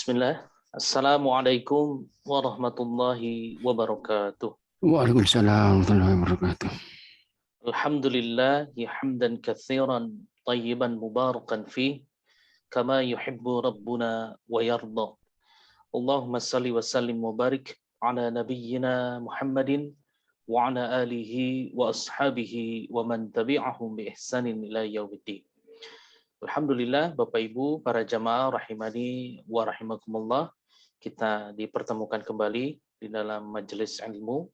Bismillah. Assalamualaikum warahmatullahi wabarakatuh. Waalaikumsalam warahmatullahi wabarakatuh. Alhamdulillah hamdan katsiran tayyiban mubarakan fi kama yuhibbu rabbuna wa yarda. Allahumma salli wa sallim wa barik ala nabiyyina Muhammadin wa ala alihi wa ashabihi wa man tabi'ahum bi ihsanin ila yaumiddin. Alhamdulillah Bapak Ibu para jamaah rahimani wa rahimakumullah, kita dipertemukan kembali di dalam majelis ilmu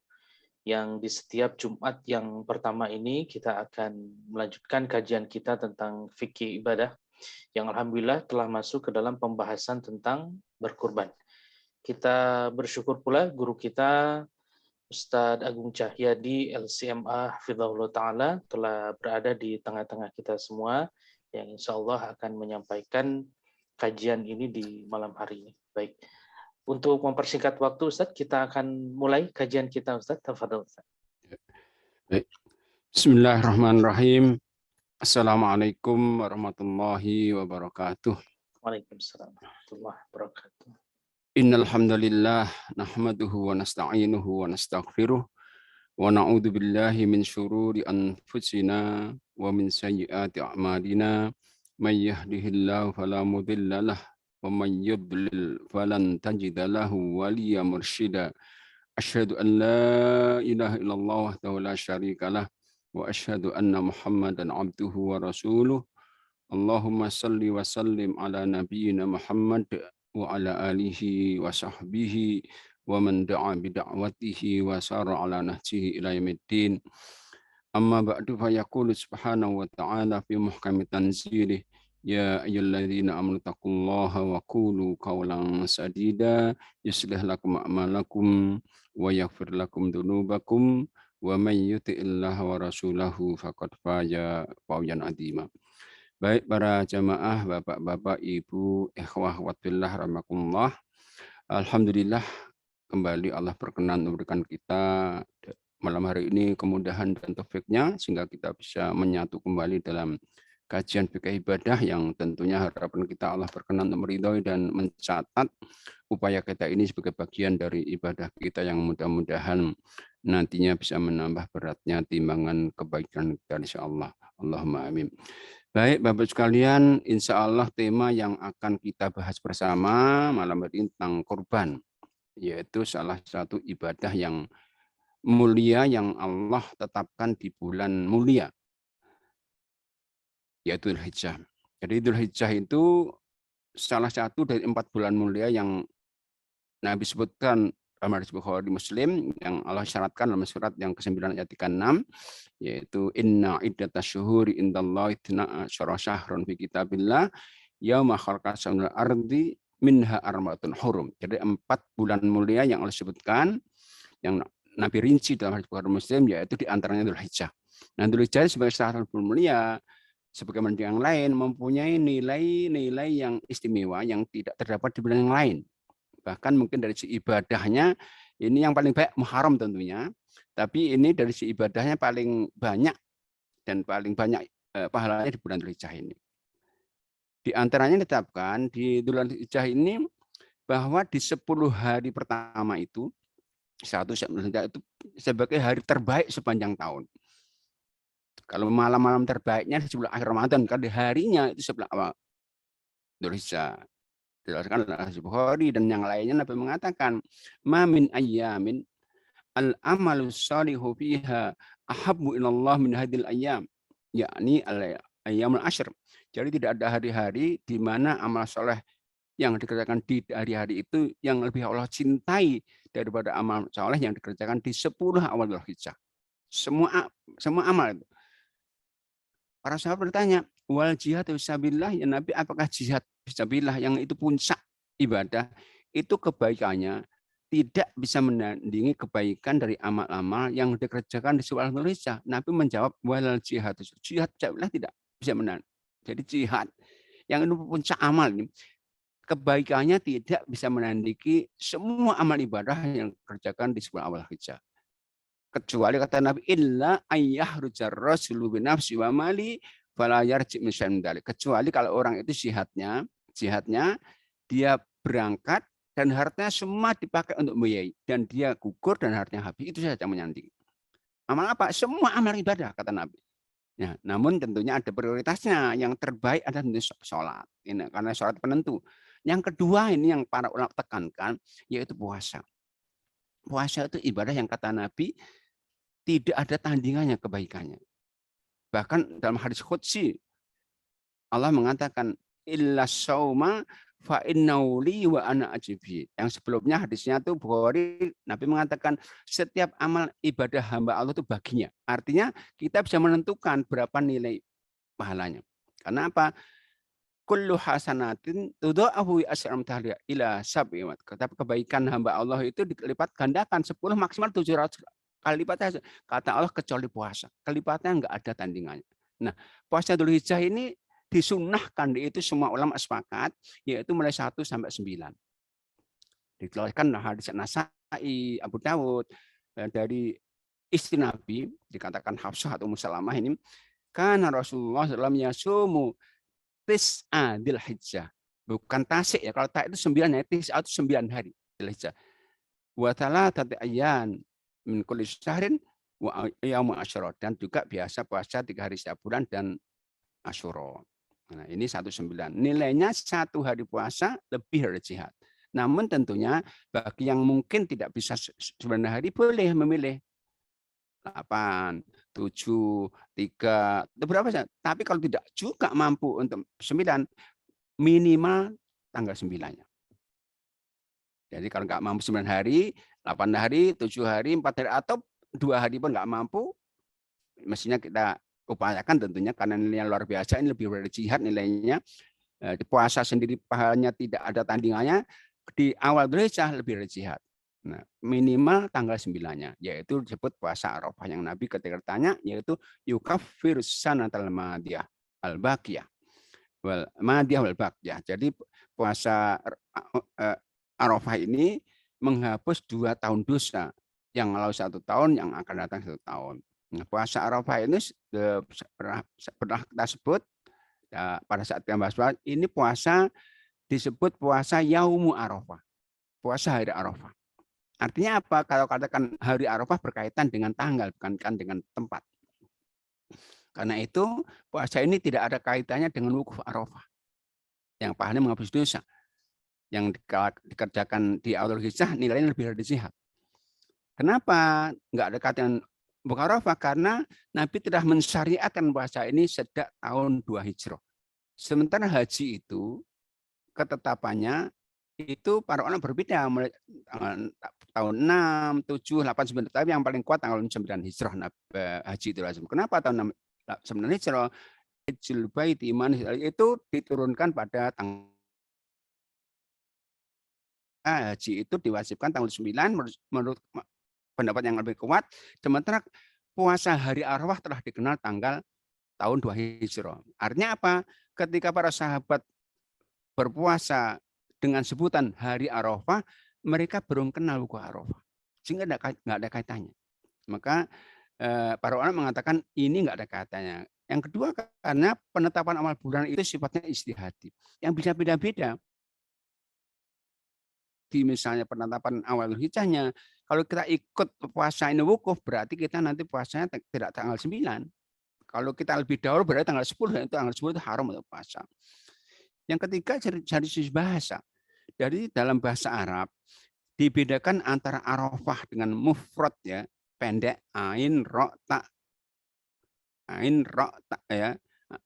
yang di setiap Jumat yang pertama ini kita akan melanjutkan kajian kita tentang fikih ibadah yang alhamdulillah telah masuk ke dalam pembahasan tentang berkurban. Kita bersyukur pula guru kita Ustadz Agung Cahyadi LCMA Hafizahullah Ta'ala telah berada di tengah-tengah kita semua yang insya Allah akan menyampaikan kajian ini di malam hari ini. Baik, untuk mempersingkat waktu Ustadz, kita akan mulai kajian kita Ustadz. Tafadhol Ustadz. Baik. Bismillahirrahmanirrahim. Assalamualaikum warahmatullahi wabarakatuh. Waalaikumsalam warahmatullahi wabarakatuh. Innal hamdalillah nahmaduhu wa nasta'inuhu wa nastaghfiruh wa na'udzu billahi min syururi anfusina wa min sayyiati a'malina may yahdihillahu fala mudilla lahu wa may yudlil falan tajida lahu waliyyan mursyida. Asyhadu an la ilaha illallah wahdahu la syarika lah wa asyhadu anna Muhammadan abduhu wa rasuluh. Allahumma salli wa sallim ala nabiyyina Muhammad wa ala alihi wa sahbihi wa man da'a bi da'watihi wa sara ala nahjihi ila yaumiddin. Amma ba'du fa yaqulu subhanahu wa ta'ala fi muhkami tanzilih ya ayyuhalladzina amanu taqullaha wa qulu qawlan sadida yuslih lakum a'malakum wa yaghfir lakum dzunubakum wa may yuti'illaha wa rasulahu faqad faza fawzan 'azima. Baik para jamaah, bapak-bapak, ibu, ikhwah watillah rahimakumullah. Alhamdulillah kembali Allah berkenan memberikan kita malam hari ini kemudahan dan taufiknya sehingga kita bisa menyatu kembali dalam kajian fikih ibadah yang tentunya harapan kita Allah berkenan meridhoi dan mencatat upaya kita ini sebagai bagian dari ibadah kita yang mudah-mudahan nantinya bisa menambah beratnya timbangan kebaikan kita insyaallah. Allahumma amin. Baik Bapak sekalian, insya Allah tema yang akan kita bahas bersama malam hari ini tentang kurban, yaitu salah satu ibadah yang mulia yang Allah tetapkan di bulan mulia, yaitu Dzulhijjah. Jadi Dzulhijjah itu salah satu dari 4 bulan mulia yang Nabi sebutkan dalam hadis Bukhari Muslim yang Allah syaratkan dalam surat yang ke-9 ayat 36, yaitu inna iddatasyuhuri indallahi 12 syahrun fi kitabillah yauma khalaqas samawati wal ardi minha arba'atun hurum. Jadi 4 bulan mulia yang Allah sebutkan yang Nabi rinci dalam hadis Bukhari Muslim, yaitu di antaranya Dzulhijjah. Nah, Dzulhijjah sebagai salah satu bulan mulia sebagaimana yang lain mempunyai nilai-nilai yang istimewa yang tidak terdapat di bulan yang lain. Bahkan mungkin dari si ibadahnya ini yang paling baik Muharram tentunya, tapi ini dari si ibadahnya paling banyak dan paling banyak pahalanya di bulan Dzulhijjah ini. Di antaranya ditetapkan di bulan Dzulhijjah ini bahwa di 10 hari pertama itu satu Dzulhijjah itu sebagai hari terbaik sepanjang tahun. Kalau malam-malam terbaiknya di sebelah akhir Ramadan, kan di harinya itu sebelah awal Dzulhijjah. Dijelaskan oleh Bukhari dan yang lainnya, Nabi mengatakan ma min ayyamin al amalu shalihu fiha ahabbu ilallah min hadil ayyam, yakni al ayyamul ashr. Jadi tidak ada hari-hari di mana amal soleh yang dikerjakan di hari-hari itu yang lebih Allah cintai daripada amal soleh yang dikerjakan di 10 awal Dzulhijjah. Semua amal itu. Para sahabat bertanya, wal jihad fisabilillah, ya Nabi, apakah jihad fisabilillah yang itu puncak ibadah, itu kebaikannya tidak bisa menandingi kebaikan dari amal-amal yang dikerjakan di 10 Dzulhijjah? Nabi menjawab, wal jihad fisabilillah tidak bisa menandingi. Jadi jihad yang itu puncak amal ini, kebaikannya tidak bisa menandingi semua amal ibadah yang dikerjakan di 10 awal Dzulhijjah. Kecuali kata Nabi, illa ayyahrujar rasulu binafsi wa mali fala yarji min syai'in dzalik. Kecuali kalau orang itu jihadnya dia berangkat dan hartanya semua dipakai untuk membiayai, dan dia gugur dan hartanya habis, itu saja menyanding. Amal apa? Semua amal ibadah, kata Nabi. Ya, namun tentunya ada prioritasnya. Yang terbaik adalah tentu sholat. Ini karena sholat penentu. Yang kedua ini yang para ulama tekankan, yaitu puasa. Puasa itu ibadah yang kata Nabi tidak ada tandingannya kebaikannya. Bahkan dalam hadis qudsi Allah mengatakan illa sauma fa innauli wa ana ajibi. Yang sebelumnya hadisnya itu Bukhari, Nabi mengatakan setiap amal ibadah hamba Allah itu baginya. Artinya kita bisa menentukan berapa nilai pahalanya. Karena apa? Kullu hasanatin tudha'ahu as'am tahliya ila sab'i. Kata kebaikan hamba Allah itu dilipat gandakan 10 maksimal 700 kali lipat. Kata Allah kecuali puasa. Kelipatannya enggak ada tandingannya. Nah, puasa Dzulhijjah ini disunahkan, itu semua ulama sepakat, yaitu mulai 1 sampai 9. Dikeluarkan hadis Nasai, Abu Dawud, dari istri Nabi, dikatakan Hafsah atau Ummu Salamah ini, karena Rasulullah SAW yasumu tis'a Dzulhijjah. Bukan tasik ya, kalau tak itu 9 ya, tis'a itu 9 hari Dzulhijjah. Wa thalathati ayyan min kulli syahrin wa yaumu asyura, dan juga biasa puasa 3 hari setiap bulan dan Asyura. Nah, ini 19. Nilainya 1 hari puasa lebih dari jihad. Namun tentunya bagi yang mungkin tidak bisa 9 hari boleh memilih 8, 7, 3, berapa saja. Tapi kalau tidak juga mampu untuk 9, minimal tanggal 9-nya. Jadi kalau nggak mampu 9 hari, 8 hari, 7 hari, 4 hari, atau 2 hari pun nggak mampu, mestinya kita upayakan tentunya, karena nilainya luar biasa, ini lebih dari jihad nilainya. Puasa sendiri pahalanya tidak ada tandingannya, di awal Dzulhijjah lebih dari jihad. Nah, minimal tanggal 9-nya, yaitu disebut puasa Arafah, yang Nabi ketika ditanya, yaitu yukaffirus sanatal madiyah al-baqiyah wal madiyah wal baqiyah. Jadi puasa Arafah ini menghapus 2 tahun dosa, yang lalu 1 tahun, yang akan datang 1 tahun. Nah, puasa Arafah ini pernah kita sebut ya, pada saat yang bahas ini puasa disebut puasa Yaumu Arafah, puasa hari Arafah. Artinya apa? Kalau katakan hari Arafah berkaitan dengan tanggal, bukan dengan tempat. Karena itu puasa ini tidak ada kaitannya dengan wukuf Arafah, yang pahalanya menghapus dosa. Yang dikerjakan di awal Dzulhijjah nilainya lebih dari jihad. Kenapa nggak ada kaitan wukuf Arafah? Karena Nabi telah mensyariatkan puasa ini sejak tahun 2 Hijrah. Sementara haji itu ketetapannya itu para ulama berbeda, mulai tahun 6, 7, 8, 9, tapi yang paling kuat tanggal 9 Hijrah haji itu lazim. Kenapa tahun 9 Hijrah? Hajjul baiti itu diturunkan pada tanggal haji itu diwajibkan tanggal 9 menurut pendapat yang lebih kuat. Sementara puasa hari Arafah telah dikenal tanggal tahun 2 Hijrah. Artinya apa? Ketika para sahabat berpuasa dengan sebutan hari Arafah, mereka belum kenal wukuf Arafah, sehingga nggak ada kaitannya. Maka para ulama mengatakan ini nggak ada kaitannya. Yang kedua, karena penetapan amal bulan itu sifatnya istihadi, yang bisa beda-beda. Di misalnya penetapan awal Dzulhijjahnya, kalau kita ikut puasa ini wukuf, berarti kita nanti puasanya tidak tanggal 9. Kalau kita lebih dahulu berarti tanggal 10, itu tanggal 10 itu haram untuk puasa. Yang ketiga, dari sisi bahasa. Jadi dalam bahasa Arab dibedakan antara Arafah dengan mufrad ya, pendek, ain ro ta. Ain ro ta ya,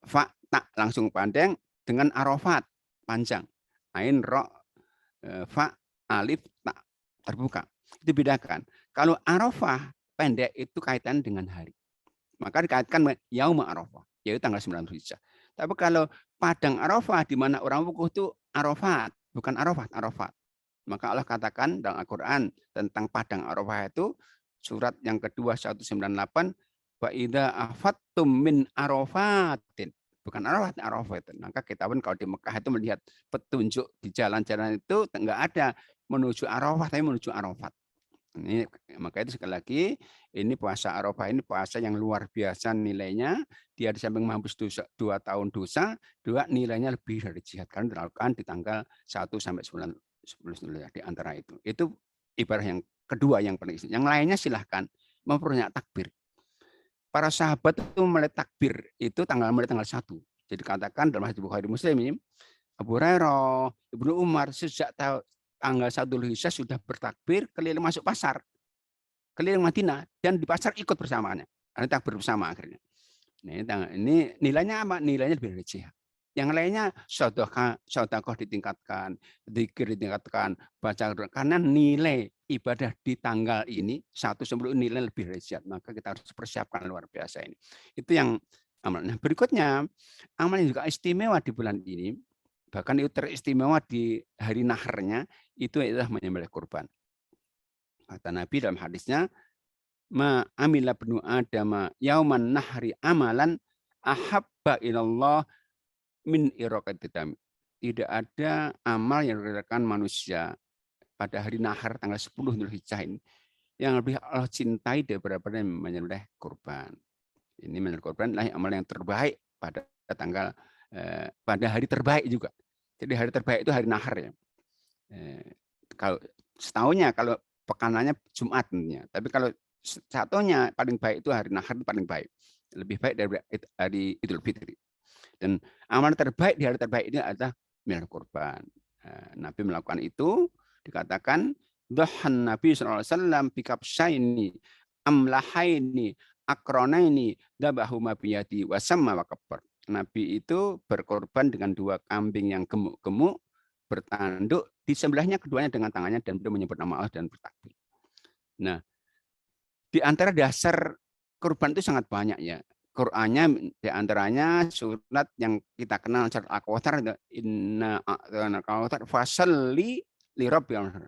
fa ta langsung panjang, dengan Arafat panjang. Ain ro fa alif ta terbuka. Itu bedakan. Kalau Arafah pendek itu kaitan dengan hari. Maka dikaitkan dengan Yaum Arafah, yaitu tanggal 9 Dzulhijjah. Tapi kalau padang Arafah di mana orang wukuf itu Arafat, bukan Arafat, Arafat. Maka Allah katakan dalam Al-Qur'an tentang padang Arafah itu surat yang kedua 198, wa idza afattum min Arafatin. Bukan Arafat, Arafat. Maka kita pun kalau di Mekah itu melihat petunjuk di jalan-jalan itu enggak ada menuju Arafah, tapi menuju Arafat. Ini, maka itu sekali lagi, ini puasa Arafah ini puasa yang luar biasa nilainya. Dia di samping menghapus dosa 2 tahun dosa, 2 nilainya lebih dari jihad, karena dilakukan di tanggal 1 sampai 9 di antara itu. Itu ibadah yang kedua yang paling istimewa. Yang lainnya silahkan memperbanyak takbir. Para sahabat itu mulai takbir itu mulai tanggal 1. Jadi katakan dalam hadits Bukhari Muslim ini, Abu Hurairah, Ibnu Umar sejak tanggal 1 Dzulhijjah sudah bertakbir keliling masuk pasar, keliling Madinah, dan di pasar ikut bersamanya. Ada takbir bersama akhirnya. Nah, ini nilainya apa? Nilainya lebih dari jihad. Yang lainnya sedekah ditingkatkan, zikir ditingkatkan, baca karena nilai ibadah di tanggal ini 1 nilai lebih dari jihad. Maka kita harus persiapkan luar biasa ini. Itu yang amal. Nah, berikutnya amal yang juga istimewa di bulan ini, bahkan itu teristimewa di hari naharnya, itu adalah menyembelih kurban. Kata Nabi dalam hadisnya, ma amila ibnu adama yauman nahri amalan ahabba ilallah min iraqati dam. Tidak ada amal yang dilakukan manusia pada hari nahar tanggal 10 Dzulhijjah ini yang lebih Allah cintai daripada menyembelih kurban. Ini menyembelih kurban adalah amal yang terbaik pada tanggal pada hari terbaik juga. Jadi hari terbaik itu hari nahar ya. Kalau setahunnya, kalau pekanannya Jumat tentunya. Tapi kalau satunya paling baik itu hari nahar itu paling baik. Lebih baik dari hari Idul Fitri. Dan amal terbaik di hari terbaik ini adalah menyembelih kurban. Nabi melakukan itu, dikatakan dhahan Nabi SAW bikabsyaini amlahaini akronaini dabahu mabiyadi wasamma wakabar. Nabi itu berkorban dengan 2 kambing yang gemuk-gemuk, bertanduk, disembelihnya keduanya dengan tangannya dan beliau menyebut nama Allah dan bertakbir. Nah, di antara dasar kurban itu sangat banyak ya. Qur'annya di antaranya surat yang kita kenal surat Al-Kautsar, inna a'tainakal fasalli lirabbika.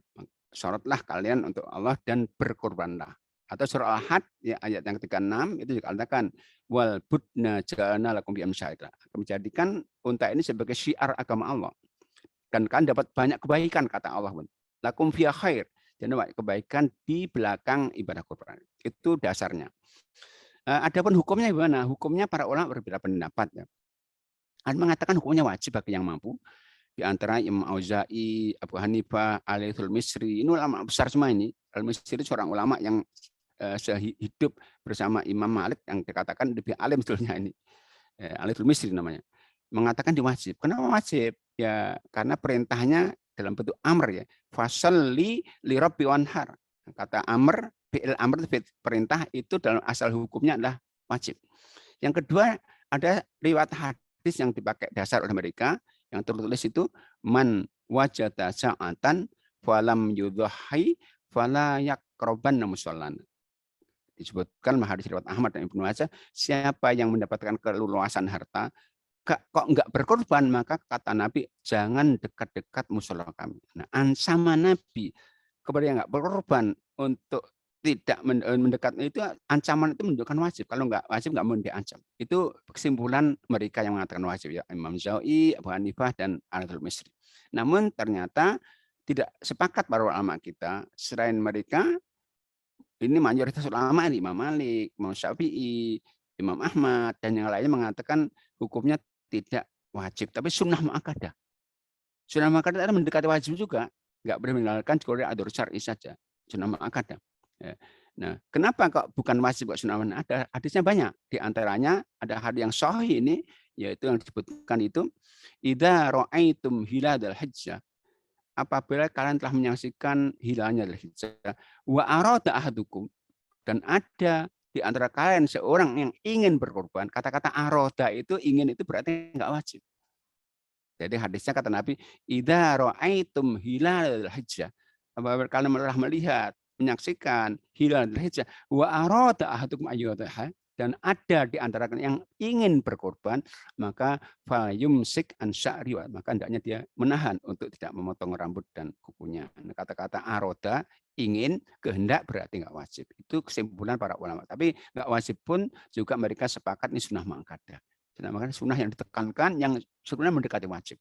Salatlah kalian untuk Allah dan berkorbanlah. Atau surah Al-Had ya, ayat yang 36 itu juga katakan wal budna ja'alna lakum bi amsyaika. Menjadikan unta ini sebagai syiar agama Allah. Dan kan dapat banyak kebaikan kata Allah. Lakum fiha khair. Dan kebaikan di belakang ibadah kurban. Itu dasarnya. Adapun hukumnya gimana? Hukumnya para ulama berbeda pendapat ya. Ada mengatakan hukumnya wajib bagi yang mampu. Di antara Imam Auza'i, Abu Hanifah, Al-Misri, ini ulama besar semua ini. Al-Misri seorang ulama yang sehidup bersama Imam Malik yang dikatakan lebih alim sebetulnya ini. Al-Misri namanya. Mengatakan diwajib. Kenapa wajib? Ya karena perintahnya dalam bentuk amr ya. Fasalli li rabbi wanhar. Kata amr, fi'il amr perintah itu dalam asal hukumnya adalah wajib. Yang kedua ada riwayat hadis yang dipakai dasar oleh mereka yang tertulis itu man wajada sa'atan falam yudhahi fala yaqrabanna musallana. Disebutkan hadis riwayat Ahmad dan Ibnu Majah, siapa yang mendapatkan keleluasan harta kok enggak berkorban, maka kata Nabi jangan dekat-dekat musola kami. Nah, ancaman Nabi kepada yang enggak berkorban untuk tidak mendekat itu, ancaman itu menunjukkan wajib. Kalau enggak wajib enggak mau diancam. Itu kesimpulan mereka yang mengatakan wajib ya, Imam Zawi, Abu Hanifah dan Al-Misri. Namun ternyata tidak sepakat para ulama kita. Selain mereka, ini mayoritas ulama Imam Malik, Imam Syafi'i, Imam Ahmad dan yang lainnya mengatakan hukumnya tidak wajib, tapi sunnah muakkadah. Sunnah muakkadah itu mendekati wajib juga, nggak boleh meninggalkan kecuali adur syar'i saja. Sunnah muakkadah. Ya. Nah, kenapa kok bukan wajib kok sunnah muakkadah? Hadisnya banyak. Di antaranya ada hadis yang sahih ini, yaitu yang disebutkan itu, idza ra'aitum hiladal hijjah. Apabila kalian telah menyaksikan hilalnya Dzulhijjah, wa arada ahadukum, dan ada di antara kalian seorang yang ingin berkorban, kata-kata aroda itu ingin itu berarti enggak wajib. Jadi hadisnya kata Nabi, idza ra'aitum hilalal hijjah. Apabila kalian telah melihat, menyaksikan hilalal hijjah, wa arada ahadukum ayyudaha, dan ada di antara kalian yang ingin berkorban, maka fayumsik an sya'ri, maka hendaknya dia menahan untuk tidak memotong rambut dan kukunya. Kata-kata aroda ingin, kehendak berarti nggak wajib. Itu kesimpulan para ulama. Tapi nggak wajib pun juga mereka sepakat ini sunnah muakkadah. Sunnah yang ditekankan yang sebenarnya mendekati wajib.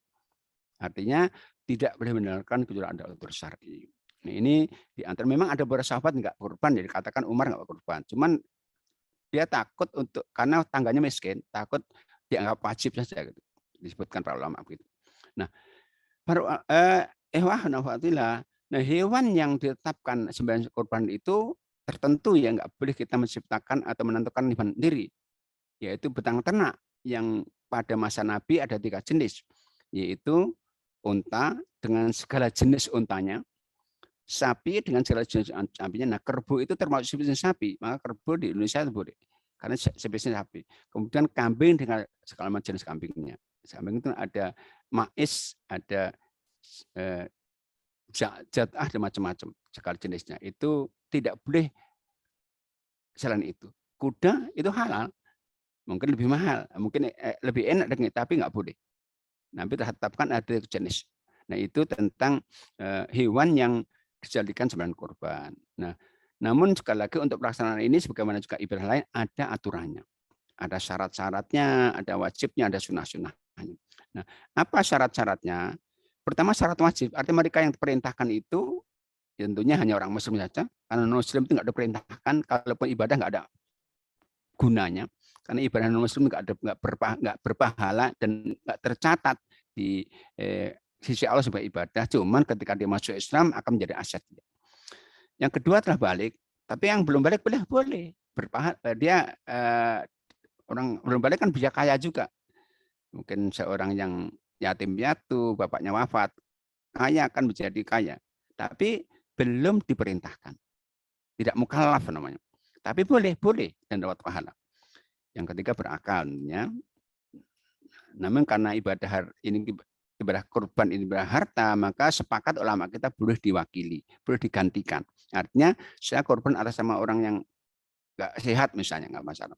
Artinya tidak boleh meninggalkan kecuali ada udzur syar'i. Nah, ini di antara memang ada beberapa sahabat nggak berkorban, jadi katakan Umar nggak berkorban. Cuman dia takut untuk karena tangganya miskin, takut dianggap wajib saja gitu. Disebutkan para ulama begitu. Nah, Nah, hewan yang ditetapkan sebagai kurban itu tertentu ya, nggak boleh kita menciptakan atau menentukan hewan sendiri, yaitu betang ternak yang pada masa Nabi ada 3 jenis, yaitu unta dengan segala jenis untanya, sapi dengan segala jenis sapinya. Nah, kerbau itu termasuk spesies sapi, maka kerbau di Indonesia itu boleh karena spesies sapi. Kemudian kambing dengan segala macam jenis kambingnya. Kambing itu ada mais, ada jatah, ada macam-macam segala jenisnya. Itu tidak boleh selain itu. Kuda itu halal, mungkin lebih mahal, mungkin lebih enak, tapi nggak boleh. Nanti tetapkan ada jenis. Nah, itu tentang hewan yang dijadikan sebagai kurban. Nah, namun sekali lagi untuk pelaksanaan ini sebagaimana juga ibadah lain ada aturannya. Ada syarat-syaratnya, ada wajibnya, ada sunnah-sunnahnya. Nah, apa syarat-syaratnya? Pertama, syarat wajib. Artinya mereka yang diperintahkan itu tentunya hanya orang Muslim saja. Karena non-Muslim itu nggak diperintahkan, kalaupun ibadah nggak ada gunanya. Karena ibadah non-Muslim nggak berpahala dan nggak tercatat di sisi Allah sebagai ibadah. Cuman ketika dia masuk Islam akan menjadi aset. Yang kedua telah balik, tapi yang belum balik boleh berpahala. Dia orang belum balik kan bisa kaya juga. Mungkin seorang yang yatim piatu, bapaknya wafat, kaya akan menjadi kaya. Tapi belum diperintahkan. Tidak mukallaf namanya. Tapi boleh dan dapat pahala. Yang ketiga berakal. Ya. Namun karena ibadah kurban ini ibadah harta, maka sepakat ulama kita boleh diwakili, boleh digantikan. Artinya saya kurban atas sama orang yang nggak sehat misalnya, nggak masalah.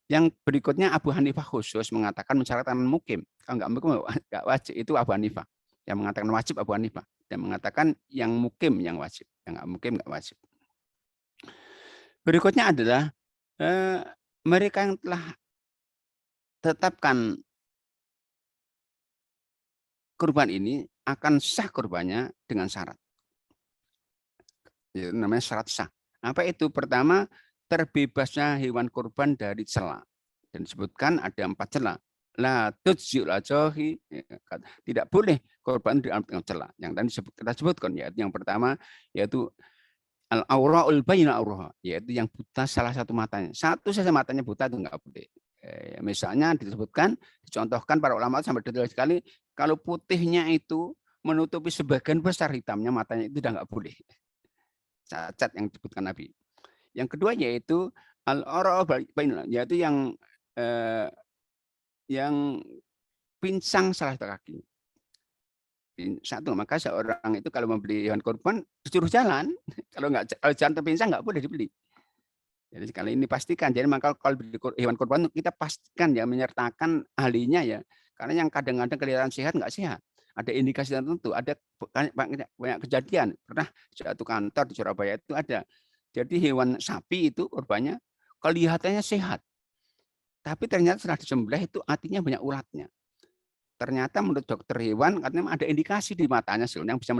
Yang berikutnya Abu Hanifah khusus mengatakan mensyaratkan mukim. Kalau nggak mukim nggak wajib, itu Abu Hanifah. Yang mengatakan wajib Abu Hanifah. Dan mengatakan yang mukim yang wajib. Yang nggak mukim nggak wajib. Berikutnya adalah mereka yang telah tetapkan kurban ini akan sah kurbannya dengan syarat. Itu namanya syarat sah. Apa itu? Pertama, terbebasnya hewan kurban dari cela. Dan disebutkan ada 4 cela. La tujzi'ul ajohi, tidak boleh kurban di dalam cela. Yang tadi kita sebutkan, yaitu yang pertama yaitu al-aura'ul bayna aurah, yaitu yang buta salah satu matanya. Satu saja matanya buta itu enggak boleh. Misalnya disebutkan, dicontohkan para ulama sampai detail sekali, kalau putihnya itu menutupi sebagian besar hitamnya, matanya itu udah enggak boleh. Cacat yang disebutkan Nabi. Yang kedua yaitu al-aura'ul bayna, yaitu yang pincang salah satu kaki. Satu, maka seorang itu kalau membeli hewan kurban disuruh jalan. Kalau jalan terpincang nggak boleh dibeli. Jadi sekali ini pastikan. Jadi maka kalau beli hewan kurban kita pastikan ya menyertakan ahlinya ya. Karena yang kadang-kadang kelihatan sehat nggak sehat. Ada indikasi tertentu. Ada banyak kejadian. Pernah satu kantor di Surabaya itu ada. Jadi hewan sapi itu kurbannya kelihatannya sehat. Tapi ternyata setelah disembelih itu artinya banyak ulatnya. Ternyata menurut dokter hewan katanya ada indikasi di matanya yang bisa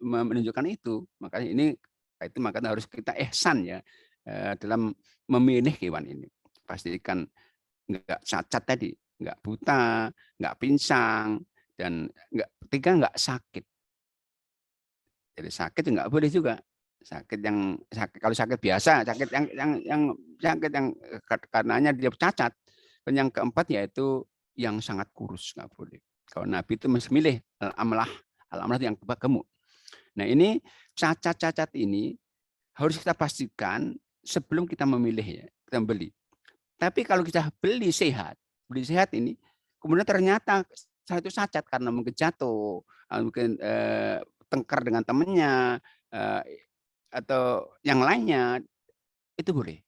menunjukkan itu. Makanya makanya harus kita ihsan ya dalam memilih hewan ini. Pastikan enggak cacat tadi, enggak buta, enggak pincang, dan enggak sakit. Jadi sakit enggak boleh juga. Kalau sakit biasa, sakit yang karenanya dia cacat. Dan yang keempat yaitu yang sangat kurus, nggak boleh. Kalau Nabi itu memilih al-amlah yang gemuk. Nah ini cacat-cacat ini harus kita pastikan sebelum kita memilih ya, kita beli. Tapi kalau kita beli sehat ini, kemudian ternyata saat itu cacat karena mungkin jatuh, mungkin tengkar dengan temannya, atau yang lainnya, itu boleh.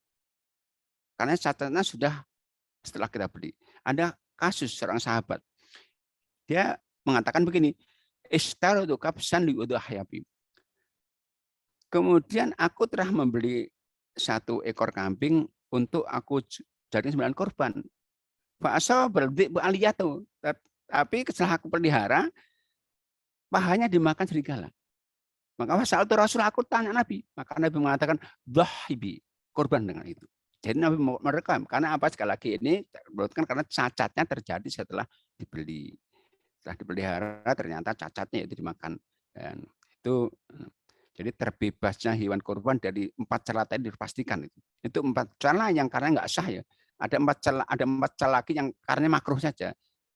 Karena cacatnya sudah setelah kita beli. Ada kasus seorang sahabat. Dia mengatakan begini, istaratu kabsan li udhiyati. Kemudian aku telah membeli 1 ekor kambing untuk aku jadi sembilan korban. Fa asaba baldi aliyatu. Tapi setelah aku pelihara, pahanya dimakan serigala. Maka saat itu Rasul aku tanya Nabi, maka Nabi mengatakan dhahibi, korban dengan itu. Jadi Nabi merekam karena apa sekali lagi ini karena cacatnya terjadi setelah dibeli. Setelah dipelihara ternyata cacatnya itu dimakan Dan itu jadi terbebasnya hewan kurban dari 4 cela tadi dipastikan itu. Itu 4 cela yang karena nggak sah ya. Ada 4 cela lagi yang karena makruh saja.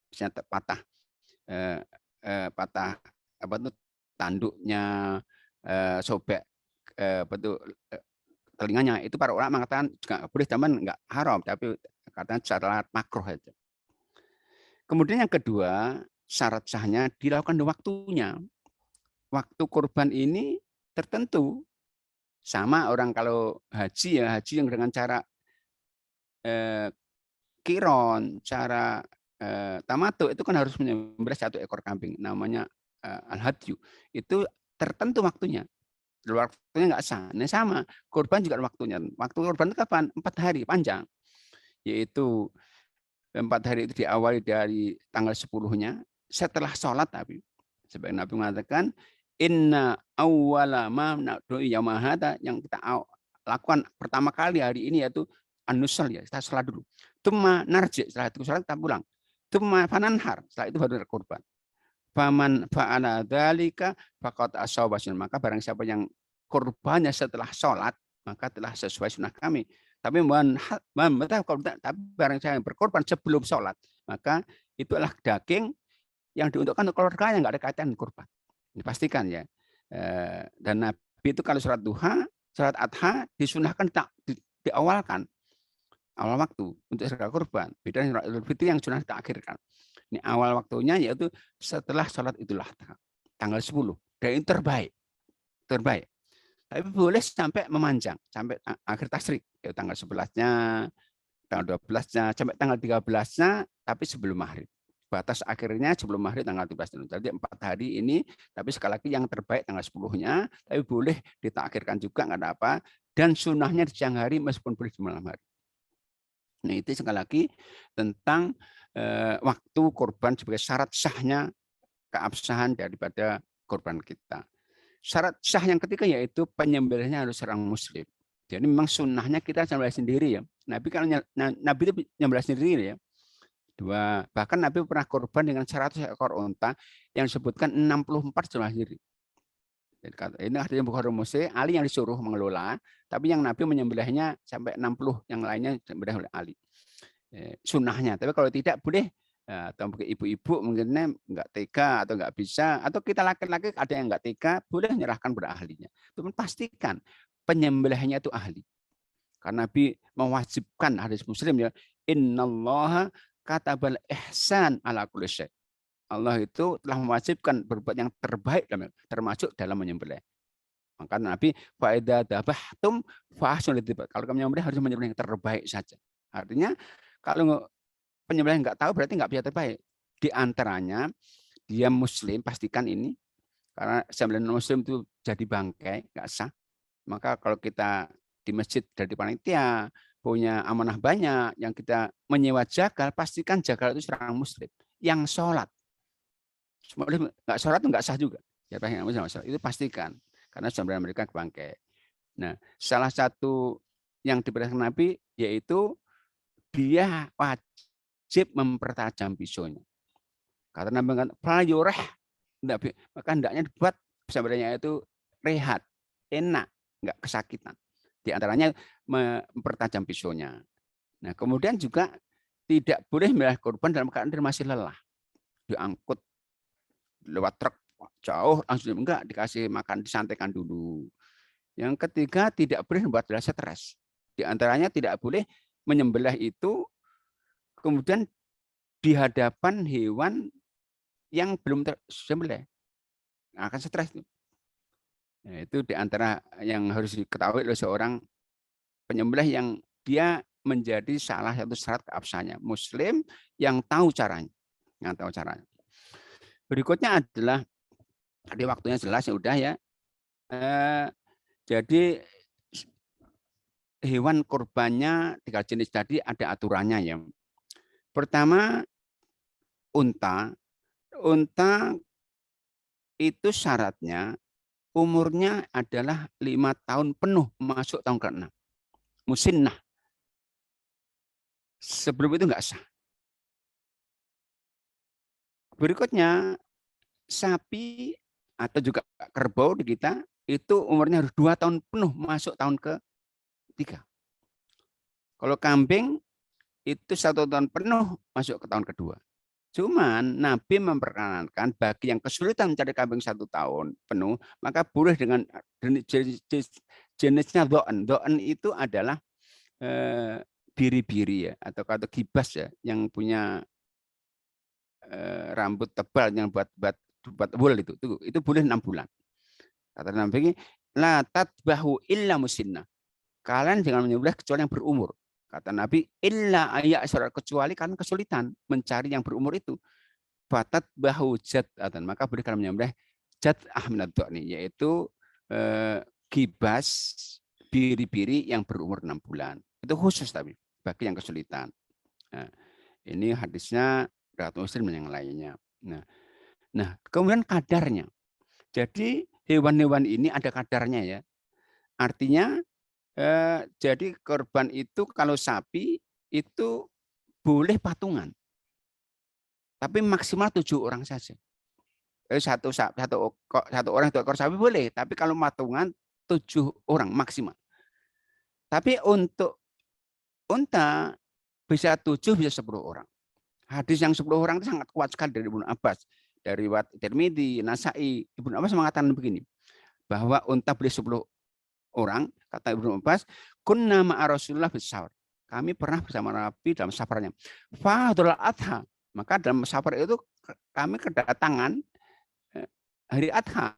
Misalnya patah patah apa itu tanduknya, sobek apa itu telinganya, itu para ulama mengatakan juga boleh, teman nggak haram, tapi katanya secara makruh saja. Kemudian yang kedua, syarat sahnya dilakukan di waktunya. Waktu kurban ini tertentu. Sama orang kalau haji ya, haji yang dengan cara kiron, cara tamatu itu kan harus menyembelih 1 ekor kambing, namanya al-hadyu. Itu tertentu waktunya. Waktunya nggak sah. Nah sama, kurban juga ada waktunya. Waktu kurban itu kapan? 4 hari panjang. Yaitu 4 hari itu diawali dari tanggal 10-nya setelah sholat, tapi sebagai Nabi mengatakan inna awwala ma na'du yamahata, yang kita lakukan pertama kali hari ini yaitu an-nusal, ya kita sholat dulu. Tuma narji, setelah itu sholat kita pulang. Tuma fananhar, setelah itu baru kurban. Faman fa'ala dzalika faqad asaba sunnah, maka barang siapa yang kurbannya setelah sholat maka telah sesuai sunnah kami. Tapi tapi barang siapa yang berkorban sebelum sholat, maka itu adalah daging yang diuntukkan untuk keluarga yang nggak ada kaitan dengan kurban. Dipastikan ya. Dan Nabi itu kalau sholat duha, sholat adha disunahkan diawalkan awal waktu untuk segala kurban. Beda dengan Idul Fitri yang sunnah diakhirkan. Ini awal waktunya yaitu setelah sholat Idul Adha tanggal 10. Dan itu terbaik. Tapi boleh sampai memanjang sampai akhir tasyrik, yaitu tanggal 11-nya, tanggal 12-nya, sampai tanggal 13-nya, tapi sebelum maghrib. Batas akhirnya sebelum maghrib tanggal 13. Jadi 4 hari ini, tapi sekali lagi yang terbaik tanggal 10-nya, tapi boleh ditakhirkan juga, nggak ada apa. Dan sunnahnya di siang hari meskipun boleh di malam hari. Nah itu sekali lagi tentang waktu kurban sebagai syarat sahnya keabsahan daripada kurban kita. Syarat sah yang ketiga yaitu penyembelihnya harus orang muslim. Jadi memang sunnahnya kita nyembelih sendiri ya. Nabi itu nyembelih sendiri ya. Bahkan Nabi pernah kurban dengan 100 ekor unta yang disebutkan 64 nyembelih sendiri. Ini artinya Bukhari Muslim, Ali yang disuruh mengelola, tapi yang Nabi menyembelihnya sampai 60, yang lainnya disembelih oleh Ali. Sunnahnya, tapi kalau tidak boleh, atau mungkin ibu-ibu mungkinnya nggak tega atau nggak bisa, atau kita laki-laki ada yang nggak tega, boleh menyerahkan pada ahlinya. Teman pastikan penyembelihnya itu ahli. Karena Nabi mewajibkan, hadis Muslim ya, innallaha katabal ihsan ala kulli syai'. Allah itu telah mewajibkan berbuat yang terbaik termasuk dalam menyembelih. Maka Nabi faida dabahtum fahsunul dzibah. Kalau kamu menyembelih harus menyembelih yang terbaik saja. Artinya kalau penyembelih nggak tahu berarti nggak bisa terbaik. Di antaranya dia muslim, pastikan ini, karena sembelihan muslim itu jadi bangkai, nggak sah. Maka kalau kita di masjid dari panitia punya amanah banyak yang kita menyewa jagal, pastikan jagal itu seorang muslim yang sholat. Nggak sholat itu nggak sah juga. Ya, itu pastikan karena sembelihan mereka bangkai. Nah, salah satu yang diperintahkan Nabi yaitu dia wajib mempertajam pisaunya. Kata Nabi kan, maka hendaknya dibuat sembelihnya itu rehat, enak, nggak kesakitan. Di antaranya mempertajam pisaunya. Nah, kemudian juga tidak boleh menyembelih kurban dalam keadaan dia masih lelah. Diangkut lewat truk jauh langsung, enggak, dikasih makan, disantaikan dulu. Yang ketiga, tidak boleh membuat dia stres. Di antaranya tidak boleh menyembelih itu kemudian di hadapan hewan yang belum tersembelih, akan stres. Nah, itu di antara yang harus diketahui oleh seorang penyembelih yang dia menjadi salah satu syarat keabsahannya. Muslim yang tahu caranya. Berikutnya adalah tadi waktunya jelas ya udah ya. Jadi hewan kurbannya 3 jenis tadi ada aturannya ya. Pertama unta. Unta itu syaratnya umurnya adalah 5 tahun penuh masuk tahun ke-6. Musinnah. Sebelum itu enggak sah. Berikutnya sapi atau juga kerbau di kita itu umurnya harus 2 tahun penuh masuk tahun ke-3. Kalau kambing itu 1 tahun penuh masuk ke tahun ke-2. Cuman Nabi memperkenankan bagi yang kesulitan mencari kambing 1 tahun penuh, maka boleh dengan jenisnya do'an. Do'an itu adalah biri-biri ya, atau gibas ya, yang punya rambut tebal yang buat wool itu boleh 6 bulan. Kata Nabi, la tatbahu illa musinna. Kalian jangan menyembelih kecuali yang berumur. Kata Nabi, illa ayya asyara, kecuali karena kesulitan mencari yang berumur itu. Fatat bahu jad'atan, maka boleh kalian menyembelih jad'ah minad dhani, yaitu gibas biri-biri yang berumur 6 bulan. Itu khusus tapi bagi yang kesulitan. Nah, ini hadisnya riwayat Muslim dan yang lainnya. Nah, kemudian kadarnya. Jadi hewan-hewan ini ada kadarnya ya. Artinya jadi korban itu kalau sapi itu boleh patungan. Tapi maksimal 7 orang saja. Satu orang itu ekor sapi boleh, tapi kalau patungan 7 orang maksimal. Tapi untuk unta bisa 7, bisa 10 orang. Hadis yang 10 orang itu sangat kuat sekali dari Ibnu Abbas. Dari riwayat Tirmidzi, Nasa'i, Ibnu Abbas mengatakan begini, bahwa unta boleh 10 orang, kata Ibnu Abbas, kunna ma'a Rasulullah bisawar. Kami pernah bersama Nabi dalam safarnya. Fadhul adha, maka dalam safar itu kami kedatangan hari adha.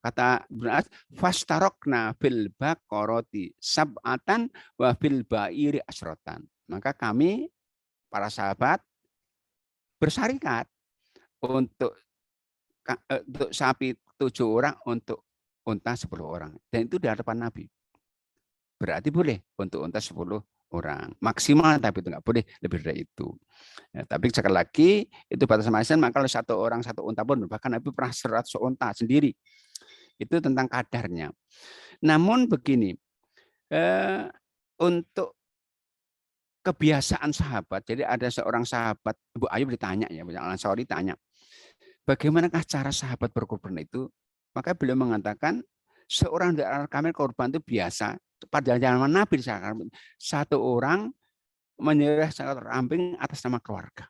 Kata Ibnu Abbas, fastarokna fil baqarati sab'atan wa fil ba'iri asrotan. Maka kami para sahabat bersarikat untuk sapi 7 orang, untuk unta 10 orang. Dan itu di hadapan Nabi. Berarti boleh untuk unta 10 orang. Maksimal, tapi itu nggak boleh lebih dari itu. Ya, tapi sekali lagi, itu batas maksimal, maka kalau 1 orang 1 unta pun, bahkan Nabi pernah 100 unta sendiri. Itu tentang kadarnya. Namun begini, untuk kebiasaan sahabat, jadi ada seorang sahabat, Bu Ayub ditanya ya, Bu Ansori tanya, bagaimanakah cara sahabat berkorban itu? Maka beliau mengatakan, seorang dari kami korban itu biasa. Pada zaman Nabi, 1 orang menyembelih 1 kambing atas nama keluarga.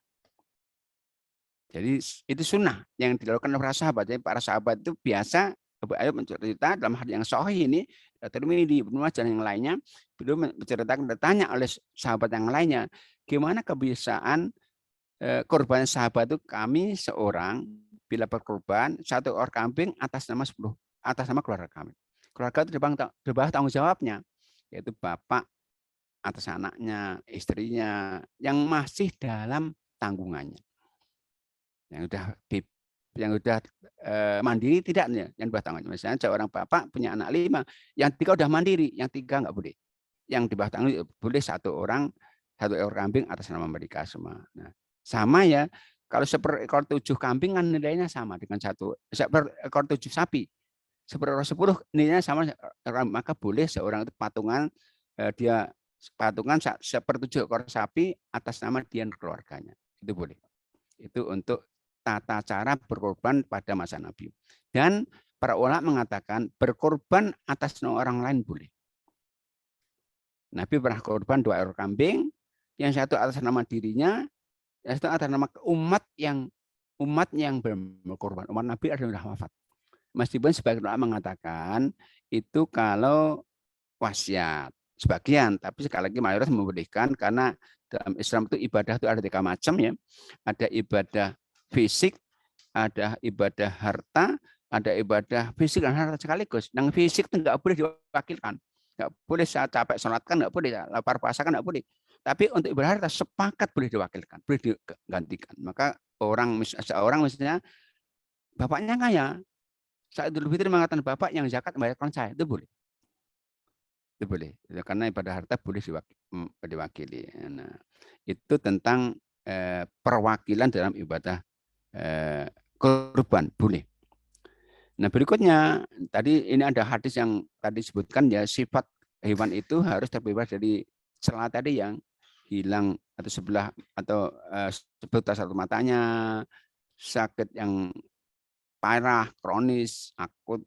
Jadi itu sunnah yang dilakukan oleh para sahabat. Jadi para sahabat itu biasa, Abu Ayyub mencerita dalam hadis yang sahih ini, Tirmidzi, Ibnu Majah dan yang lainnya, beliau menceritakan, bertanya oleh sahabat yang lainnya, gimana kebiasaan korban sahabat itu, kami seorang bila berkorban 1 ekor kambing atas nama keluarga kami. Keluarga itu di bawah tanggung jawabnya, yaitu bapak atas anaknya, istrinya, yang masih dalam tanggungannya. Yang udah mandiri tidak, yang di bawah tanggungan. Misalnya seorang bapak punya anak 5, yang 3 udah mandiri, yang 3 nggak boleh. Yang di bawah tanggungan boleh 1 orang 1 ekor kambing atas nama mereka semua. Nah, sama ya, kalau 1/ekor 7 kambing kan nilainya sama dengan 1/ekor 7 sapi. 1/10 nilainya sama, maka boleh seorang itu patungan, dia patungan 1/7 ekor sapi atas nama dia dan keluarganya. Itu boleh. Itu untuk tata cara berkorban pada masa Nabi. Dan para ulama mengatakan berkorban atas nama orang lain boleh. Nabi pernah korban 2 ekor kambing, yang 1 atas nama dirinya, yang 1 atas nama umat yang berkorban. Umat Nabi ada yang sudah wafat. Meskipun sebagian ulama mengatakan itu kalau wasiat sebagian, tapi sekali lagi mayoritas membolehkan, karena dalam Islam itu ibadah itu ada 3 macam ya. Ada ibadah fisik, ada ibadah harta, ada ibadah fisik dan harta sekaligus. Yang fisik itu nggak boleh diwakilkan, nggak boleh saat capek sholat kan nggak boleh, lapar puasa kan nggak boleh. Tapi untuk ibadah harta sepakat boleh diwakilkan, boleh digantikan. Maka seorang misalnya bapaknya kaya, saat Idul Fitri mengatakan bapak yang zakat membayarkan saya, itu boleh. Itu boleh. Karena ibadah harta boleh diwakili. Nah, itu tentang perwakilan dalam ibadah korban, boleh. Nah, berikutnya tadi ini ada hadis yang tadi disebutkan ya, sifat hewan itu harus terbebas dari celah tadi yang hilang atau sebelah atau sebelah 1 matanya, sakit yang parah, kronis, akut,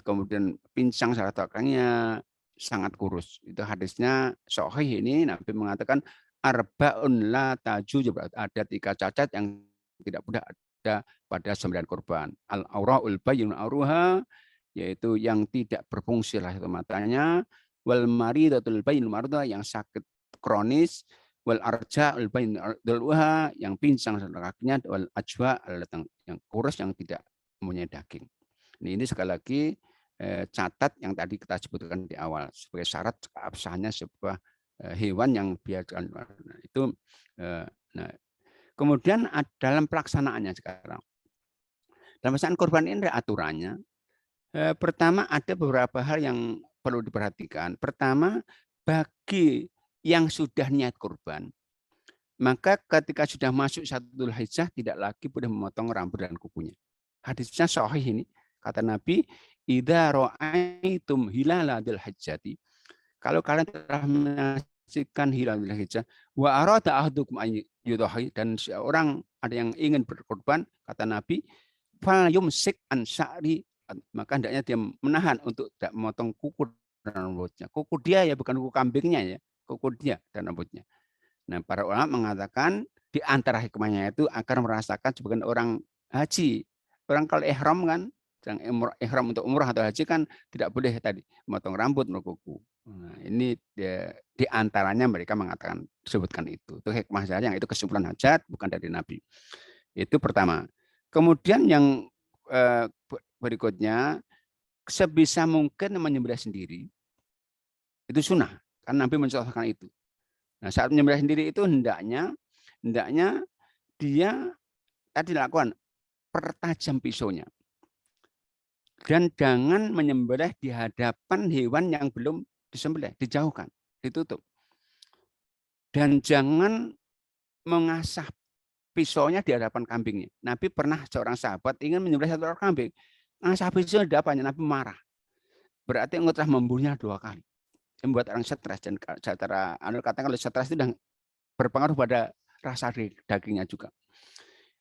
kemudian pincang salah belakangnya, sangat kurus. Itu hadisnya sahih ini, Nabi mengatakan arbaun la tajuzu, ada 3 cacat yang tidak boleh ada pada sembelihan kurban. Al-auraul bayyinun auruha, yaitu yang tidak berfungsi lah matanya, wal maridatul bayyinul marudha, yang sakit kronis, wal arja'ul bayyinul yang pincang salah kakinya, wal ajwa yang kurus yang tidak mempunyai daging. Ini sekali lagi catat yang tadi kita sebutkan di awal sebagai syarat keabsahannya sebuah hewan yang biarkan itu. Nah, kemudian dalam pelaksanaannya sekarang, dalam pelaksanaan kurban ini ada aturannya. Pertama, ada beberapa hal yang perlu diperhatikan. Pertama, bagi yang sudah niat kurban, maka ketika sudah masuk 1 Dzulhijjah tidak lagi boleh memotong rambut dan kukunya. Hadisnya sahih ini, kata Nabi, idza ra'aitum hilala dzulhijjati, kalau kalian telah menyaksikan hilal dzulhijjah, wa arada ahadukum an yudhi, dan seorang ada yang ingin berkorban, kata Nabi, fal yumsik an sya'ri, maka hendaknya dia menahan untuk tidak memotong kuku dan rambutnya. Kuku dia ya, bukan kuku kambingnya ya, kuku dia dan rambutnya. Nah, para ulama mengatakan di antara hikmahnya itu agar merasakan sebagian orang haji. Orang kalau ihram kan, yang ihram untuk umrah atau haji kan tidak boleh tadi memotong rambut, memotong kuku. Nah, ini di antaranya mereka mengatakan, sebutkan itu. Itu hikmah saja, yang itu kesimpulan hajat, bukan dari Nabi. Itu pertama. Kemudian yang berikutnya, sebisa mungkin menyembelih sendiri. Itu sunnah, kan Nabi mencontohkan itu. Nah, saat menyembelih sendiri itu hendaknya dia tadi lakukan pertajam pisaunya. Dan jangan menyembelih di hadapan hewan yang belum disembelih, dijauhkan, ditutup. Dan jangan mengasah pisaunya di hadapan kambingnya. Nabi pernah seorang sahabat ingin menyembelih 1 ekor kambing. Ngasah pisau di hadapannya, Nabi marah. Berarti engkau telah membunuhnya 2 kali. Membuat orang stres, dan secara katakan kalau stres itu sudah berpengaruh pada rasa dagingnya juga.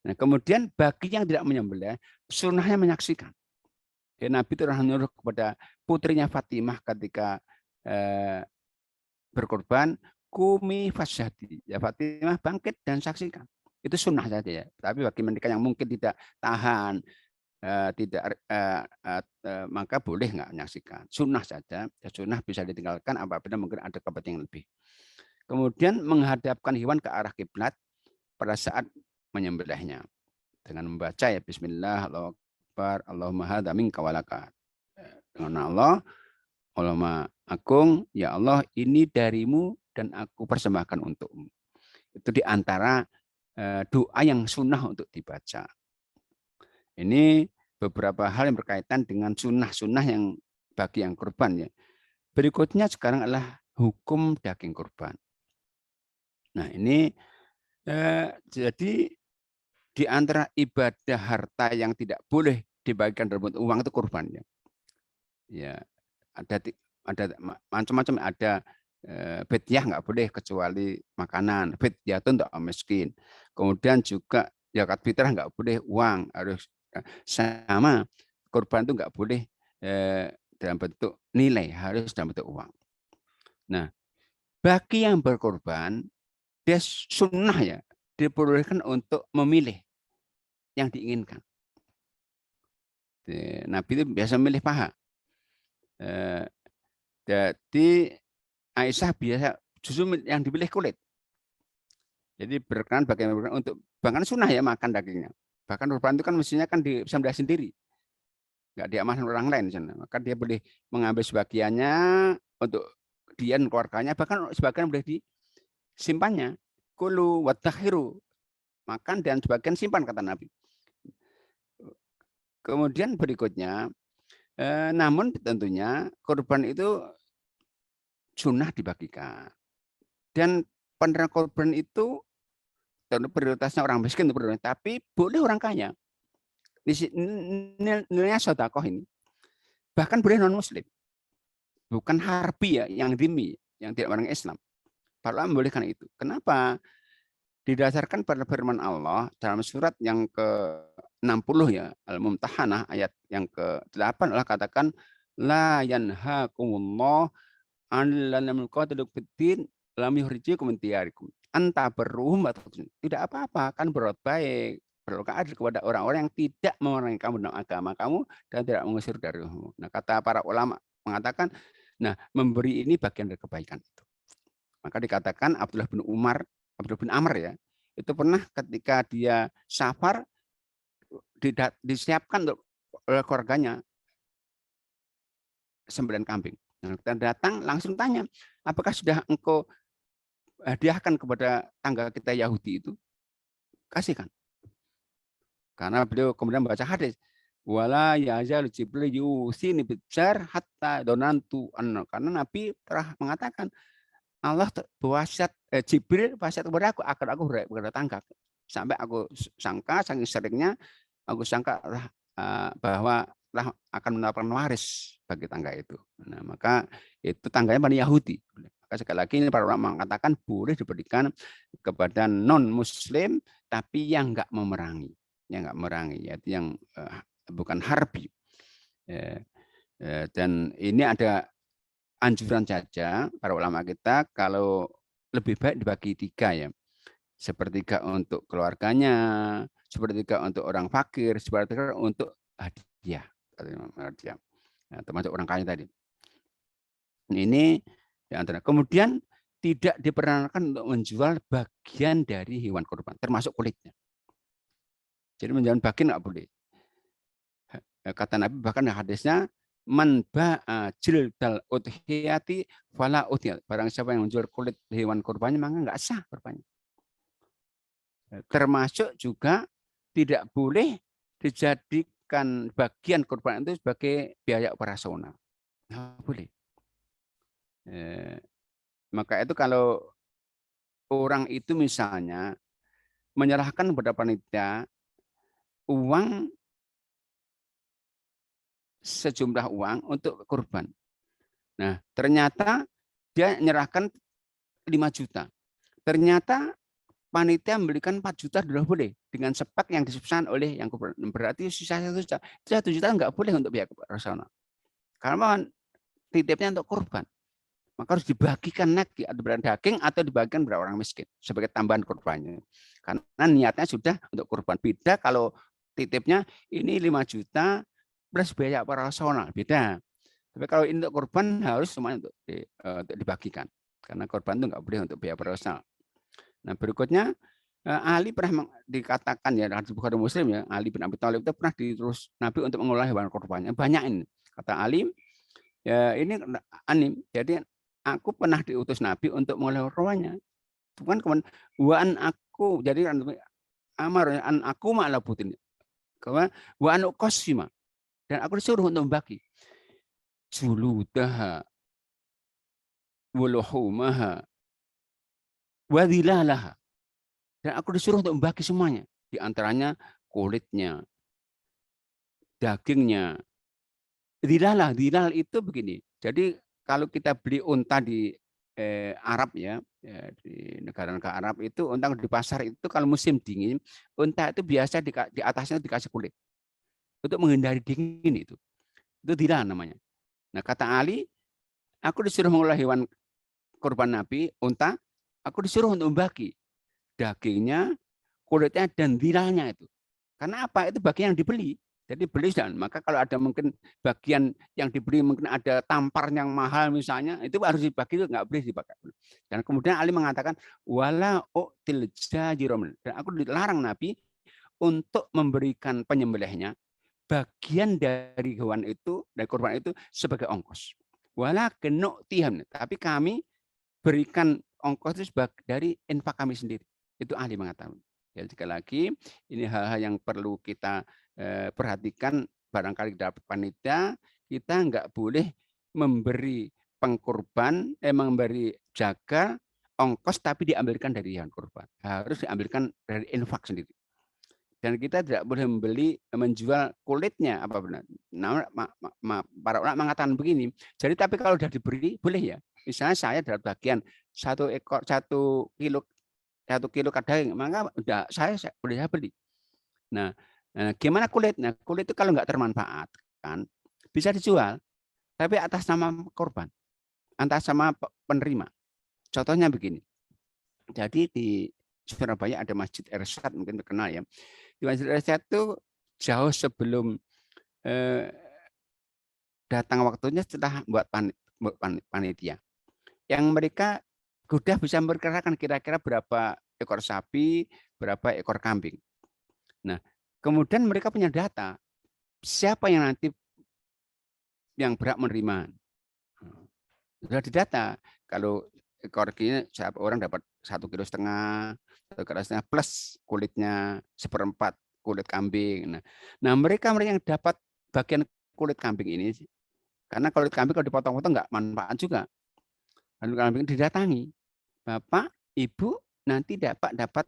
Nah, kemudian bagi yang tidak menyembelih, sunnahnya menyaksikan. Ya, Nabi itu menyuruh kepada putrinya Fatimah ketika berkorban, kumi fasyadi. Ya, Fatimah bangkit dan saksikan. Itu sunnah saja ya. Tapi bagi mereka yang mungkin tidak tahan, maka boleh nggak menyaksikan. Sunnah saja. Ya, sunnah bisa ditinggalkan apabila mungkin ada kepentingan lebih. Kemudian menghadapkan hewan ke arah kiblat pada saat menyembelihnya dengan membaca ya Bismillah, Allahu Akbar, Allahumma hadza minka walaka. Dengan Allahumma agung, ya Allah ini darimu dan aku persembahkan untukmu. Itu diantara doa yang sunnah untuk dibaca. Ini beberapa hal yang berkaitan dengan sunnah-sunnah yang bagi yang kurban ya. Berikutnya sekarang adalah hukum daging kurban. Nah ini jadi di antara ibadah harta yang tidak boleh dibagikan dalam bentuk uang itu kurban ya. Ya ada macam-macam, ada fidyah nggak boleh kecuali makanan, fidyah itu untuk miskin. Kemudian juga zakat fitrah nggak boleh uang, harus sama kurban itu nggak boleh dalam bentuk nilai, harus dalam bentuk uang. Nah, bagi yang berkorban, dia sunnah ya, diperbolehkan untuk memilih yang diinginkan. Nabi itu biasa memilih paha. Jadi Aisyah biasa justru yang dipilih kulit. Jadi berkenan bagaimana untuk bahkan sunnah ya makan dagingnya. Bahkan kurban itu kan mestinya kan disembelih sendiri, nggak diamankan orang lain. Maka dia boleh mengambil sebagiannya untuk dia dan keluarganya, bahkan sebagian boleh disimpannya. Kulu watakhiru, makan dan sebagian simpan, kata Nabi. Kemudian berikutnya, namun tentunya kurban itu sunnah dibagikan. Dan penerima kurban itu tentu prioritasnya orang miskin, tapi boleh orang kaya. Nilainya sedekah ini. Bahkan boleh non-muslim. Bukan harbi ya, yang dhimmi, yang tidak orang Islam. Para ulama membolehkan itu. Kenapa? Didasarkan pada firman Allah dalam surat yang ke 60 ya, Al-Mumtahanah ayat yang ke-8 Allah katakan la yanhaakumullah 'anil lam yuqatilu fiddin lam yukhrijukum min diyarikum anta berruhum atau tidak apa-apa kan berbuat baik berbuat adil kepada orang-orang yang tidak memerangi kamu dalam agama kamu dan tidak mengusir dari rumahmu. Nah, kata para ulama mengatakan, nah memberi ini bagian dari kebaikan itu. Maka dikatakan Abdullah bin Amr ya, itu pernah ketika dia safar disiapkan untuk keluarganya 9 kambing. Nah, kita datang langsung tanya, apakah sudah engkau hadiahkan kepada tangga kita Yahudi itu? Kasihkan. Karena beliau kemudian baca hadis, wala yazal Jibril yusini bijar hatta donantu anna. Karena Nabi telah mengatakan Allah berwasiat Jibril wasiat kepada aku agar aku berada tangga. Sampai aku sangka saking seringnya aku sangka bahwa akan mendapatkan waris bagi tangga itu. Nah, maka itu tangganya pada Yahudi. Maka sekali lagi ini para ulama mengatakan boleh diberikan kepada non Muslim tapi yang enggak memerangi, yaitu yang bukan harbi. Dan ini ada anjuran saja para ulama kita kalau lebih baik dibagi 3 ya. Sepertiga untuk keluarganya, sepertiga untuk orang fakir, sepertiga untuk hadiah. Nah, termasuk orang kaya tadi. Ini di antara. Kemudian tidak diperkenankan untuk menjual bagian dari hewan kurban, termasuk kulitnya. Jadi menjual bagian nggak boleh. Kata Nabi bahkan hadisnya man ba'a jildal udhiyati fala udhiyat. Barang siapa yang menjual kulit hewan kurbannya maka nggak sah kurbannya. Termasuk juga tidak boleh dijadikan bagian kurban itu sebagai biaya operasional. Nah, boleh. Maka itu kalau orang itu misalnya menyerahkan kepada panitia uang sejumlah uang untuk kurban. Nah, ternyata dia menyerahkan 5 juta. Ternyata panitia memberikan 4 juta sudah boleh dengan spek yang disebutkan oleh yang kurban. Berarti sisa 1 juta. 1 juta enggak boleh untuk biaya operasional. Karena titipnya untuk kurban. Maka harus dibagikan lagi atau daging atau dibagikan kepada orang miskin sebagai tambahan kurbannya. Karena niatnya sudah untuk kurban. Beda kalau titipnya ini 5 juta plus biaya operasional, beda. Tapi kalau ini untuk kurban harus semuanya untuk dibagikan. Karena kurban itu enggak boleh untuk biaya operasional. Nah, berikutnya Ali pernah dikatakan ya hadis Bukhari Muslim ya, Ali bin Abi Thalib itu pernah diutus Nabi untuk mengolah hewan kurbannya. Banyak ini. Kata Ali, ya ini anim. Jadi aku pernah diutus Nabi untuk mengolah kurbannya. Itu kan kemudian waan aku jadi amar an aku ma'ala butin. Kemudian waan qasima. Dan aku disuruh untuk membagi. Suludaha wuluhumaha wadilalaha. Dan aku disuruh untuk membagi semuanya. Di antaranya kulitnya, dagingnya. Dilal itu begini. Jadi kalau kita beli unta di Arab ya, di negara-negara Arab itu unta di pasar itu kalau musim dingin, unta itu biasa di atasnya dikasih kulit. Untuk menghindari dingin itu. Itu dilal namanya. Nah, kata Ali, aku disuruh mengolah hewan kurban Nabi, unta, aku disuruh untuk membagi dagingnya, kulitnya dan dilalnya itu. Karena apa? Itu bagian yang dibeli. Jadi beli dan maka kalau ada mungkin bagian yang dibeli mungkin ada tampar yang mahal misalnya itu harus dibagi, itu nggak boleh dipakai. Dan kemudian Ali mengatakan wala u'til jajirum, dan aku dilarang Nabi untuk memberikan penyembelihnya bagian dari hewan itu dari kurban itu sebagai ongkos. Wala kenu'tiham, tapi kami berikan ongkos itu dari infak kami sendiri. Itu ahli mengatakan. Ya, sekali lagi ini hal-hal yang perlu kita perhatikan. Barangkali dapat panitia kita nggak boleh memberi pengkurban, memberi jaga ongkos tapi diambilkan dari hewan kurban. Harus diambilkan dari infak sendiri. Dan kita tidak boleh menjual kulitnya apa benar. Nah, para ulama mengatakan begini. Jadi tapi kalau sudah diberi boleh ya. Misalnya saya dapat bagian 1 kilo daging, maka udah saya boleh beli. Nah, Nah, gimana kulitnya? Kulit itu kalau nggak termanfaatkan bisa dijual, tapi atas nama korban, atas nama penerima. Contohnya begini. Jadi di Surabaya ada Masjid Irsyad, mungkin terkenal ya. Di Masjid Irsyad itu jauh sebelum datang waktunya setelah buat panitia. Yang mereka sudah bisa memperkirakan kira-kira berapa ekor sapi, berapa ekor kambing. Nah, kemudian mereka punya data siapa yang nanti yang berhak menerima. Sudah didata. Kalau ekor ini siapa orang dapat 1,5 kg, 1,5 kg plus kulitnya 1/4 kulit kambing. Nah, mereka yang dapat bagian kulit kambing ini, karena kulit kambing kalau dipotong-potong nggak manfaat juga. Lalu kambing didatangi, Bapak, Ibu nanti dapat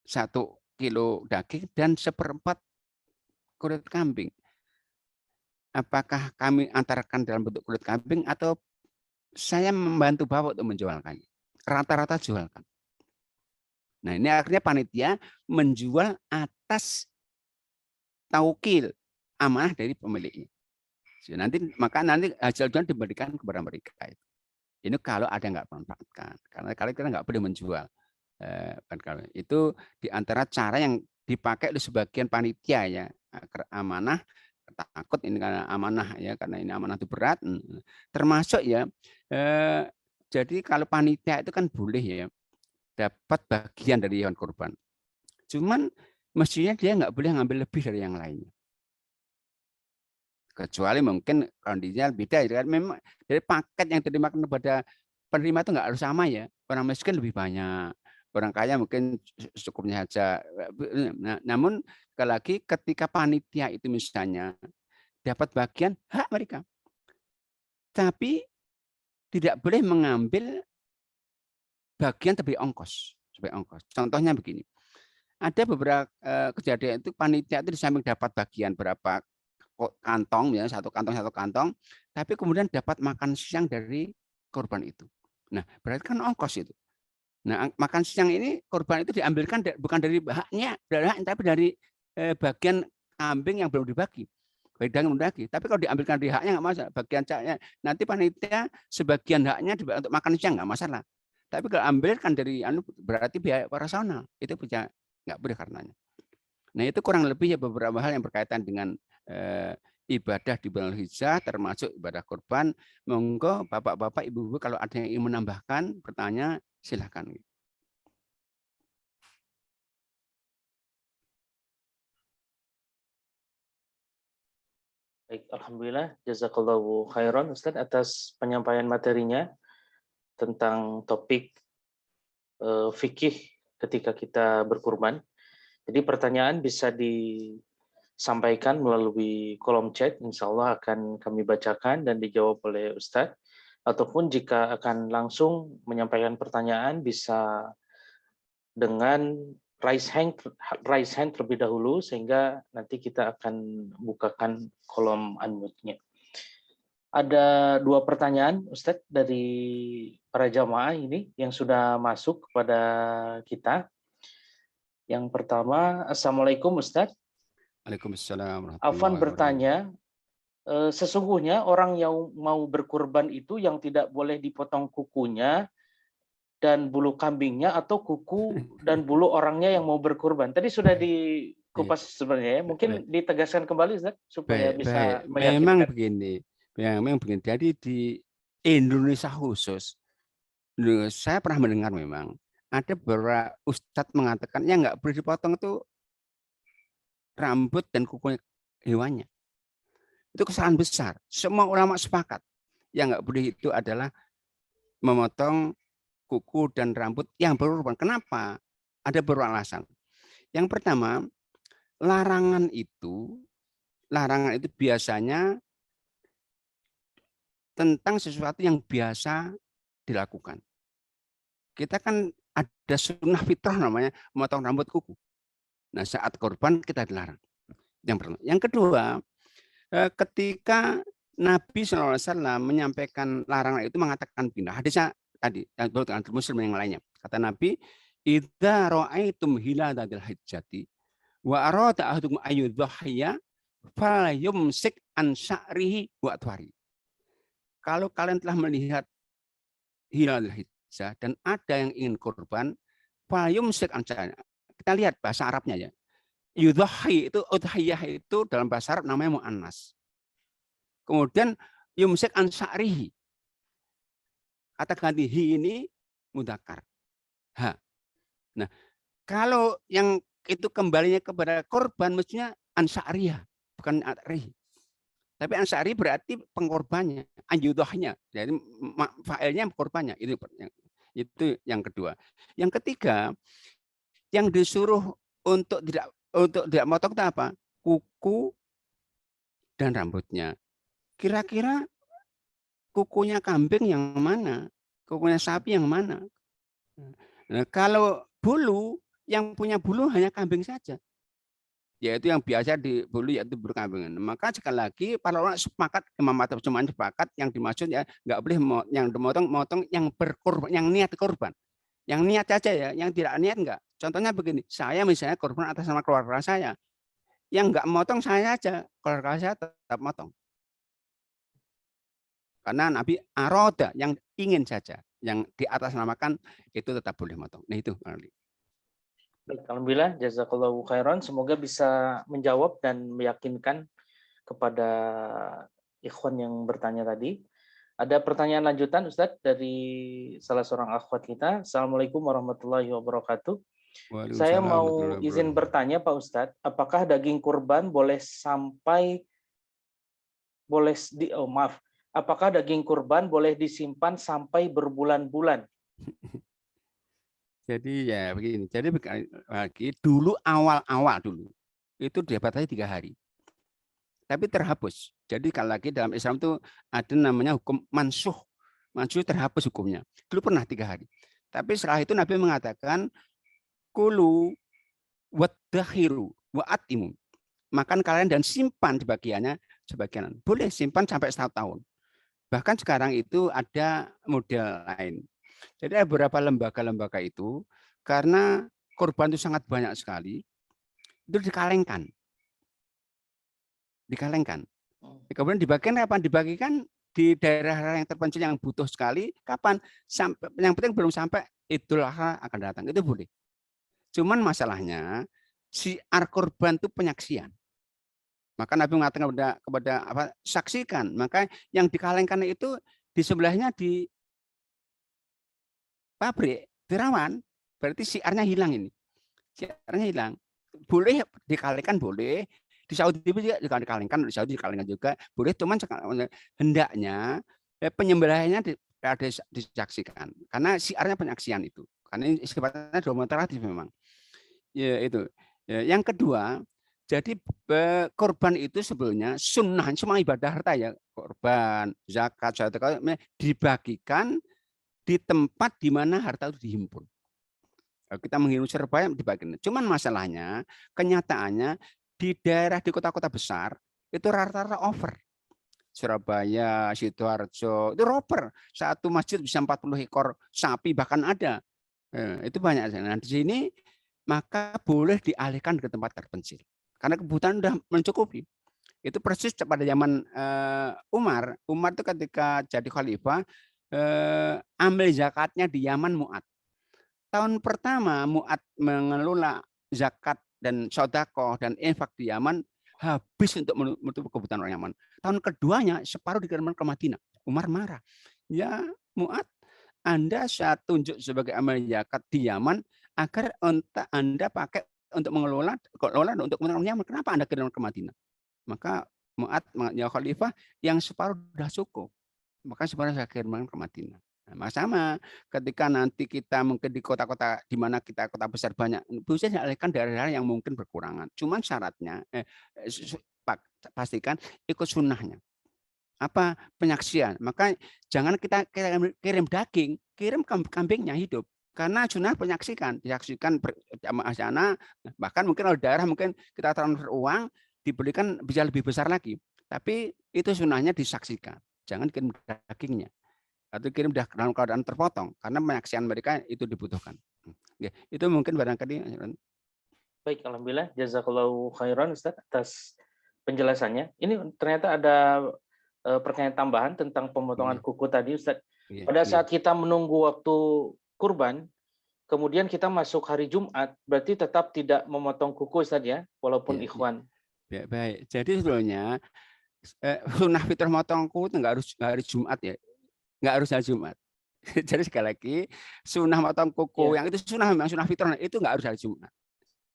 1 kilo daging dan 1/4 kulit kambing. Apakah kami antarkan dalam bentuk kulit kambing atau saya membantu Bapak untuk menjualkannya? Rata-rata jualkan. Nah, ini akhirnya panitia menjual atas taukil amanah dari pemiliknya. Nanti hasil jual diberikan kepada mereka. Ini kalau ada nggak manfaatkan, karena kalau kita nggak boleh menjual. Itu di antara cara yang dipakai oleh sebagian panitia ya, amanah, takut ini karena amanah ya, karena ini amanah itu berat. Termasuk ya, jadi kalau panitia itu kan boleh ya dapat bagian dari hewan kurban. Cuman mestinya dia nggak boleh ngambil lebih dari yang lainnya. Kecuali mungkin kondisinya beda, kan memang dari paket yang diterima kepada penerima itu nggak harus sama ya. Orang miskin lebih banyak, orang kaya mungkin cukupnya saja. Nah, namun sekali lagi ketika panitia itu misalnya dapat bagian hak mereka, tapi tidak boleh mengambil bagian sebagai ongkos. Contohnya begini, ada beberapa kejadian itu panitia itu di samping dapat bagian berapa kantong ya, satu kantong, tapi kemudian dapat makan siang dari korban itu. Nah, berarti kan ongkos itu. Nah, makan siang ini korban itu diambilkan bukan dari haknya, tapi dari bagian kambing yang belum dibagi. Bedang mendaki. Tapi kalau diambilkan dari haknya nggak masalah. Bagian caknya nanti panitia sebagian haknya untuk makan siang nggak masalah. Tapi kalau ambilkan dari berarti biaya operasional itu bisa nggak boleh karenanya. Nah, itu kurang lebih ya beberapa hal yang berkaitan dengan ibadah di bulan Hijjah, termasuk ibadah kurban. Monggo Bapak-bapak, Ibu-ibu kalau ada yang ingin menambahkan, bertanya, silakan. Baik, alhamdulillah, jazakallahu khairan Ustaz atas penyampaian materinya tentang topik fikih ketika kita berkurban. Jadi pertanyaan bisa disampaikan melalui kolom chat, insya Allah akan kami bacakan dan dijawab oleh Ustadz. Ataupun jika akan langsung menyampaikan pertanyaan, bisa dengan raise hand terlebih dahulu, sehingga nanti kita akan bukakan kolom unmute-nya. Ada 2 pertanyaan, Ustadz, dari para jamaah ini yang sudah masuk kepada kita. Yang pertama, Assalamualaikum Ustadz. Waalaikumsalam. Afan bertanya, sesungguhnya orang yang mau berkurban itu yang tidak boleh dipotong kukunya dan bulu kambingnya, atau kuku dan bulu orangnya yang mau berkurban. Tadi sudah dikupas sebenarnya ya. Mungkin ditegaskan kembali Ustadz supaya bisa meyakinkan. Memang begini. Jadi di Indonesia khusus, saya pernah mendengar memang ada beberapa ustadz mengatakan yang nggak boleh dipotong itu rambut dan kuku hewannya. Itu kesalahan besar. Semua ulama sepakat. Yang nggak boleh itu adalah memotong kuku dan rambut yang berkorban. Kenapa? Ada beberapa alasan. Yang pertama, larangan itu biasanya tentang sesuatu yang biasa dilakukan. Kita kan ada sunnah fitrah namanya memotong rambut kuku. Nah, saat korban kita dilarang. Yang pertama. Yang kedua, ketika Nabi SAW menyampaikan larangan itu mengatakan pindah. Hadisnya tadi, dengan Muslim yang lainnya. Kata Nabi, idza ra'aitum hilalatil hijjati Wa arada ahadukum ayyudhhiya falyumsik an sya'rihi wa atwari. Kalau kalian telah melihat hilal hijjah dan ada yang ingin kurban, falyumsik an sya'rihi. Kita lihat bahasa Arabnya ya. Yudhhi itu udhiyah itu dalam bahasa Arab namanya muannas. Kemudian yumsik an sya'rihi. Kata ganti hi ini mudzakkar. Ha. Nah, kalau yang itu kembalinya kepada korban mestinya an sya'riyah, bukan rihi. Tapi ansari berarti pengkorbannya, anjudahnya. Jadi fa'ilnya korbannya. Itu yang kedua. Yang ketiga, yang disuruh untuk tidak motong itu apa? Kuku dan rambutnya. Kira-kira kukunya kambing yang mana? Kukunya sapi yang mana? Nah, kalau bulu, yang punya bulu hanya kambing saja. Yaitu yang biasa dibulu yaitu berkambingan. Maka sekali lagi para ulama sepakat, Imam Madzhab cuma sepakat yang dimaksud ya nggak boleh yang motong yang berkorban, yang niat korban. Yang niat saja ya, yang tidak niat enggak. Contohnya begini, saya misalnya korban atas nama keluarga saya. Yang enggak motong saya aja, keluarga saya tetap motong. Karena Nabi aroda yang ingin saja, yang di atas namakan itu tetap boleh motong. Nah itu. Baik, alhamdulillah, jazakallahu khairan. Semoga bisa menjawab dan meyakinkan kepada ikhwan yang bertanya tadi. Ada pertanyaan lanjutan, Ustadz, dari salah seorang akhwat kita. Assalamualaikum warahmatullahi wabarakatuh. Saya mau izin bertanya, Pak Ustadz, apakah daging kurban apakah daging kurban boleh disimpan sampai berbulan-bulan? Jadi ya begini. Jadi lagi dulu awal-awal dulu itu dibatasi 3 hari. Tapi terhapus. Jadi kalau lagi dalam Islam itu ada namanya hukum mansuh. Mansuh terhapus hukumnya. Dulu pernah 3 hari. Tapi setelah itu Nabi mengatakan kulu wadakhiru wa'atimu. Makan kalian dan simpan di bagiannya sebagian. Boleh simpan sampai 1 tahun. Bahkan sekarang itu ada model lain. Jadi ada beberapa lembaga-lembaga itu karena korban itu sangat banyak sekali, itu dikalengkan. Kemudian dibagikan kapan? Dibagikan di daerah yang terpencil yang butuh sekali. Kapan? Sampai yang penting belum sampai Idul Adha akan datang. Itu boleh. Cuman masalahnya syiar korban itu penyaksian. Maka Nabi mengatakan kepada apa? Saksikan. Maka yang dikalengkan itu di sebelahnya di pabrik, dirawan, berarti siarnya hilang ini. Siarnya hilang. Boleh dikalengkan, boleh. Di Saudi juga dikalengkan, di Saudi dikalengkan juga. Boleh, cuman hendaknya penyembelihannya disaksikan. Karena siarnya penyaksian itu. Karena ini sifatnya demonstratif memang. Ya, itu. Ya, yang kedua, jadi korban itu sebetulnya sunnah, semua ibadah harta ya, korban, zakat, sedekah dibagikan di tempat di mana harta itu dihimpun. Kalau kita menghimpun serba dibagikan. Cuman masalahnya, kenyataannya di daerah di kota-kota besar itu rata-rata over. Surabaya, Sidoarjo, itu over. Satu masjid bisa 40 ekor sapi bahkan ada. Itu banyak. Nah, di sini maka boleh dialihkan ke tempat terpencil. Karena kebutuhan sudah mencukupi. Itu persis pada zaman Umar. Umar itu ketika jadi khalifah, ambil zakatnya di Yaman Mu'ad. Tahun pertama Mu'ad mengelola zakat dan sodako dan infak di Yaman habis untuk menutup kebutuhan orang Yaman. Tahun keduanya separuh dikirimkan ke Madinah. Umar marah. Ya Mu'ad, Anda saya tunjuk sebagai amal zakat di Yaman agar Anda pakai untuk mengelola untuk kebutuhan Yaman. Kenapa Anda kirim ke Madinah? Maka Mu'ad ya khalifah yang separuh sudah cukup. Maka sebenarnya saya kirimkan ke Madinah. Nah, sama ketika nanti kita mungkin di kota-kota di mana kita kota besar banyak, bisa dialihkan daerah-daerah yang mungkin berkurangan. Cuman syaratnya pastikan ikut sunnahnya. Apa penyaksian. Maka jangan kita kirim daging, kirim kambingnya hidup. Karena sunnah penyaksikan, disaksikan jamaah sana, bahkan mungkin kalau daerah mungkin kita transfer uang dibelikan bisa lebih besar lagi. Tapi itu sunnahnya disaksikan. Jangan kirim dagingnya atau kirim dalam keadaan terpotong karena penyaksian mereka itu dibutuhkan. Ya, itu mungkin barangkali. Baik, alhamdulillah jazakallahu khairan Ustaz atas penjelasannya. Ini ternyata ada pertanyaan tambahan tentang pemotongan Iya, kuku tadi Ustaz. iya, Pada iya. saat kita menunggu waktu kurban, kemudian kita masuk hari Jumat, berarti tetap tidak memotong kuku Ustaz ya, walaupun Iya, iya. ikhwan. Ya, baik. Jadi sebetulnya sunnah fitrah motong kuku itu nggak harus Jumat ya, nggak harus hari Jumat. Jadi sekali lagi sunnah motong kuku Ya, yang itu sunnah memang sunnah fitrah itu nggak harus hari Jumat.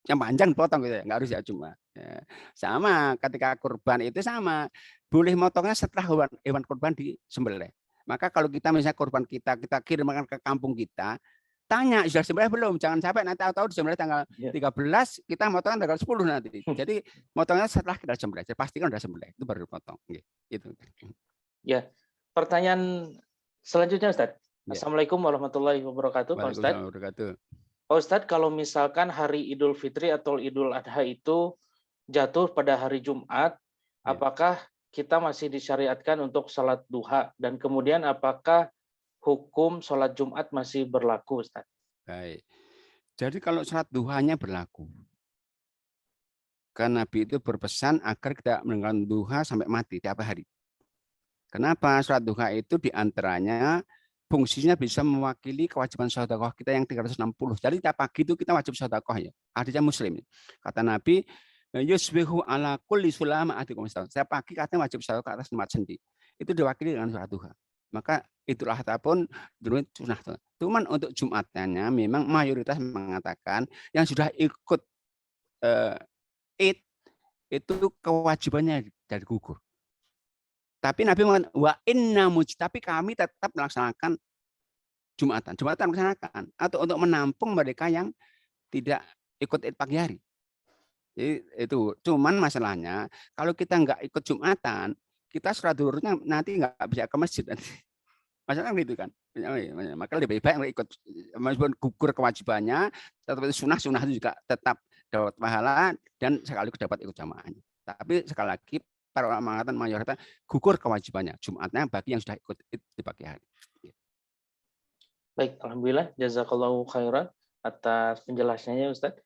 Yang panjang potong gitu ya, nggak harus hari Jumat. Ya. Sama ketika kurban itu sama, boleh motongnya setelah hewan kurban disembelih. Maka kalau kita misalnya kurban kita kirimkan ke kampung kita, tanya sudah sembelih belum? Jangan sampai nanti tahu disembelih tanggal ya, 13, kita motongnya tanggal 10 nanti. Jadi motongnya setelah kita sembelih. Jadi pastikan sudah sembelih, itu baru potong. Gitu. ya. Pertanyaan selanjutnya Ustaz. Ya. Assalamualaikum warahmatullahi wabarakatuh Pak Ustaz. Waalaikumsalam warahmatullahi wabarakatuh. Pak Ustadz, kalau misalkan hari Idul Fitri atau Idul Adha itu jatuh pada hari Jumat, Ya. apakah kita masih disyariatkan untuk sholat duha? Dan kemudian apakah hukum sholat Jumat masih berlaku, Ustadz? Baik. Jadi kalau sholat duhanya berlaku. Karena Nabi itu berpesan agar kita mengerjakan duha sampai mati tiap hari. Kenapa? Sholat duha itu diantaranya fungsinya bisa mewakili kewajiban sedekah kita yang 360. Jadi tiap pagi itu kita wajib sedekah ya. Hadisnya Muslim. Kata Nabi, yusbihu ala kulli sulama adikum. Saya pagi katanya wajib sedekah atas 5 sendi. Itu diwakili dengan sholat duha. Maka itulah ataupun dulu sunnah. Cuman untuk Jumatnya memang mayoritas mengatakan yang sudah ikut Id itu kewajibannya dari gugur. Tapi Nabi mengatakan wa inna tapi kami tetap melaksanakan Jumatan melaksanakan atau untuk menampung mereka yang tidak ikut Id pagi hari. Jadi itu cuman masalahnya kalau kita nggak ikut Jumatan, kita sholat zuhurnya nanti nggak bisa ke masjid nanti. Masalah gitu kan. Maka lebih baik ikut meskipun gugur kewajibannya, tetapi sunnah itu juga tetap dapat pahala dan sekaligus dapat ikut jamaahnya. Tapi sekali lagi para ulama mengatakan mayoritas gugur kewajibannya Jumatnya bagi yang sudah ikut di pagi hari. Baik, alhamdulillah jazakallahu khairan atas penjelasannya Ustadz.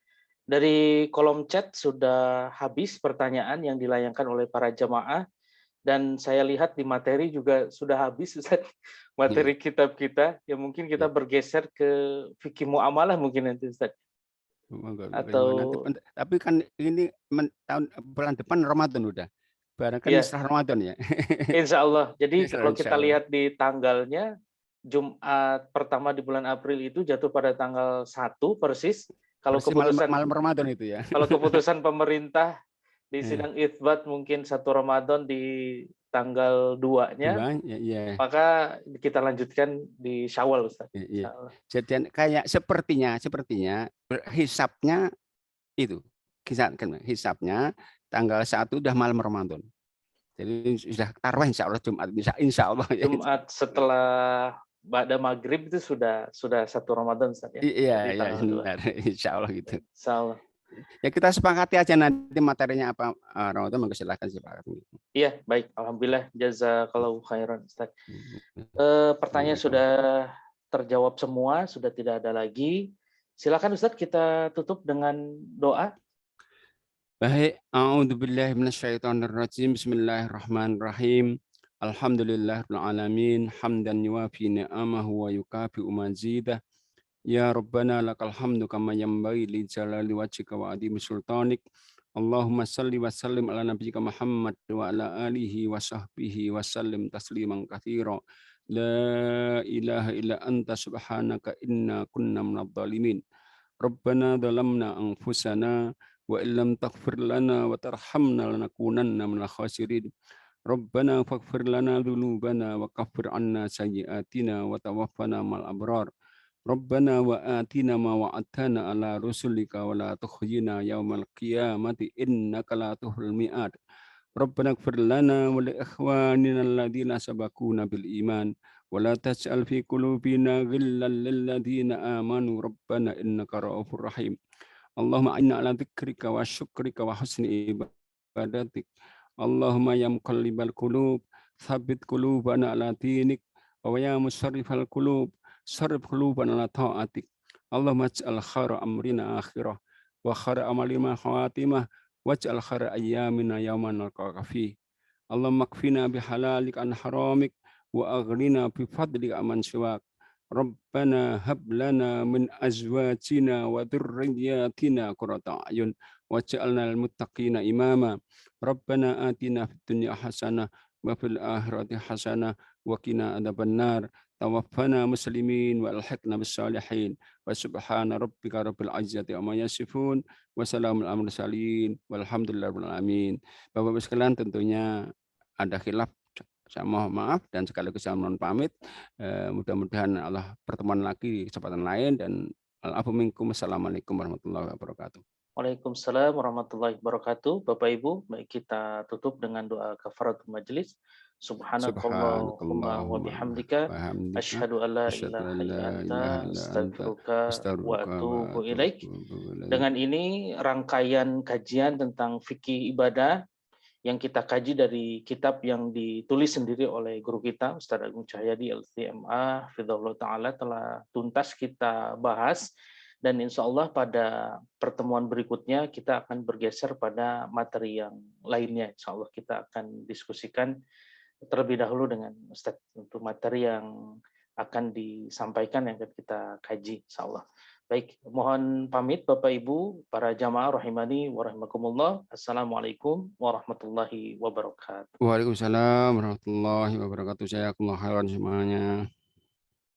Dari kolom chat sudah habis pertanyaan yang dilayangkan oleh para jamaah. Dan saya lihat di materi juga sudah habis Ustaz, materi kitab kita, ya mungkin kita bergeser ke fikih muamalah mungkin nanti Ustaz. Atau tapi kan ini bulan depan Ramadan udah. Barangkali setelah Ramadan ya. Insya Allah. Jadi kalau kita lihat di tanggalnya, Jumat pertama di bulan April itu jatuh pada tanggal 1 persis. Kalau keputusan malam Ramadan itu ya. Kalau keputusan pemerintah di sidang itsbat mungkin 1 Ramadan di tanggal 2-nya, maka kita lanjutkan di Syawal, Ustaz. Jadi kayak sepertinya hisapnya itu, hisapnya tanggal 1 udah malam Ramadan. Jadi sudah taruh insya Allah Jumat, insya Allah. Jumat setelah Ba'da maghrib itu sudah 1 Ramadan, Ustaz ya. Iya, benar. Insya Allah gitu. Insya Allah. Ya kita sepakati aja nanti materinya apa Ramadan, monggo silakan sepakati. Iya, baik. Alhamdulillah jazakallahu khairan Ustaz. Pertanyaan sudah terjawab semua, sudah tidak ada lagi. Silakan Ustaz kita tutup dengan doa. Baik, a'udzubillahi minasyaitonirrajim. Bismillahirrahmanirrahim. Alhamdulillahirabbil alamin, hamdan yuwafi ni'amahu wa yukafi'u mazidah. Ya Rabbana lakal hamdu kama yanbaghi li jalali wajhika wa adimi sultanik. Allahumma salli wa sallim ala nabiyyika Muhammad wa ala alihi wa sahbihi wa sallim tasliman katsira. La ilaha illa anta subhanaka inna kunna minadh dhalimin. Rabbana dhalamna anfusana wa illam taghfir lana wa tarhamna lanakunanna minal khasirin. Rabbana faghfir lana dzunubana wa kaffir 'anna sayyi'atina wa tawaffana ma'al abrar. Rabbana wa atina ma wa'adtana ala rusulika wa la tukhzina yaumal qiyamati innaka la tukhzil mi'ad. Rabbana ighfir lana wa li ikhwanina alladhina sabaquna bil iman wa la taj'al fi qulubina ghillan lil ladzina amanu rabbana innaka ra'ufur rahim. Allahumma inna ala dzikrika wa syukrika wa husni ibadatik. Allahumma ya muqallibal qulub tsabbit qulubana ala dinik wa ya musarrifal qulub sarif qulubana ala ta'atik. Allahumma ij'al khaira amrina akhirah wa khaira amalina khawatimah waj'al khaira ayyamina yauman nalqaka fi. Allahumma kfina bihalalik an haramik wa aghnina bifadlika amman siwak. Rabbana hab lana min azwajina wa dhurriyyatina qurrata a'yun waj'alna lil muttaqina imama. Rabbana atina fid dunya hasanah wa fil akhirati hasanah wa qina adzabannar. Tawaffana muslimin wa alhiqna bis salihin. Wa subhana rabbika rabbil izzati amma yasifun wa salamun alal mursalin walhamdulillahi rabbil alamin. Bapak-Bapak sekalian, tentunya ada khilaf, saya mohon maaf dan sekaligus saya mohon pamit. Mudah-mudahan Allah pertemuan lagi di kesempatan lain dan al-afu minkum. Assalamualaikum warahmatullahi wabarakatuh. Waalaikumsalam warahmatullahi wabarakatuh. Bapak Ibu, mari kita tutup dengan doa kafaratul majelis. Subhanakallahumma wa bihamdika asyhadu an la ilaha illa anta astaghfiruka wa atubu ilaik. Dengan ini rangkaian kajian tentang fikih ibadah yang kita kaji dari kitab yang ditulis sendiri oleh guru kita Ustaz Agung Cahyadi LCMA Fidhullah Ta'ala telah tuntas kita bahas, dan insya Allah pada pertemuan berikutnya kita akan bergeser pada materi yang lainnya. Insya Allah kita akan diskusikan terlebih dahulu dengan Ustaz untuk materi yang akan disampaikan yang akan kita kaji insya Allah. Baik, mohon pamit Bapak Ibu, para jamaah rahimani wa rahimakumullah. Assalamualaikum warahmatullahi wabarakatuh. Waalaikumsalam warahmatullahi wabarakatuh. Jazakumullah khairan semuanya.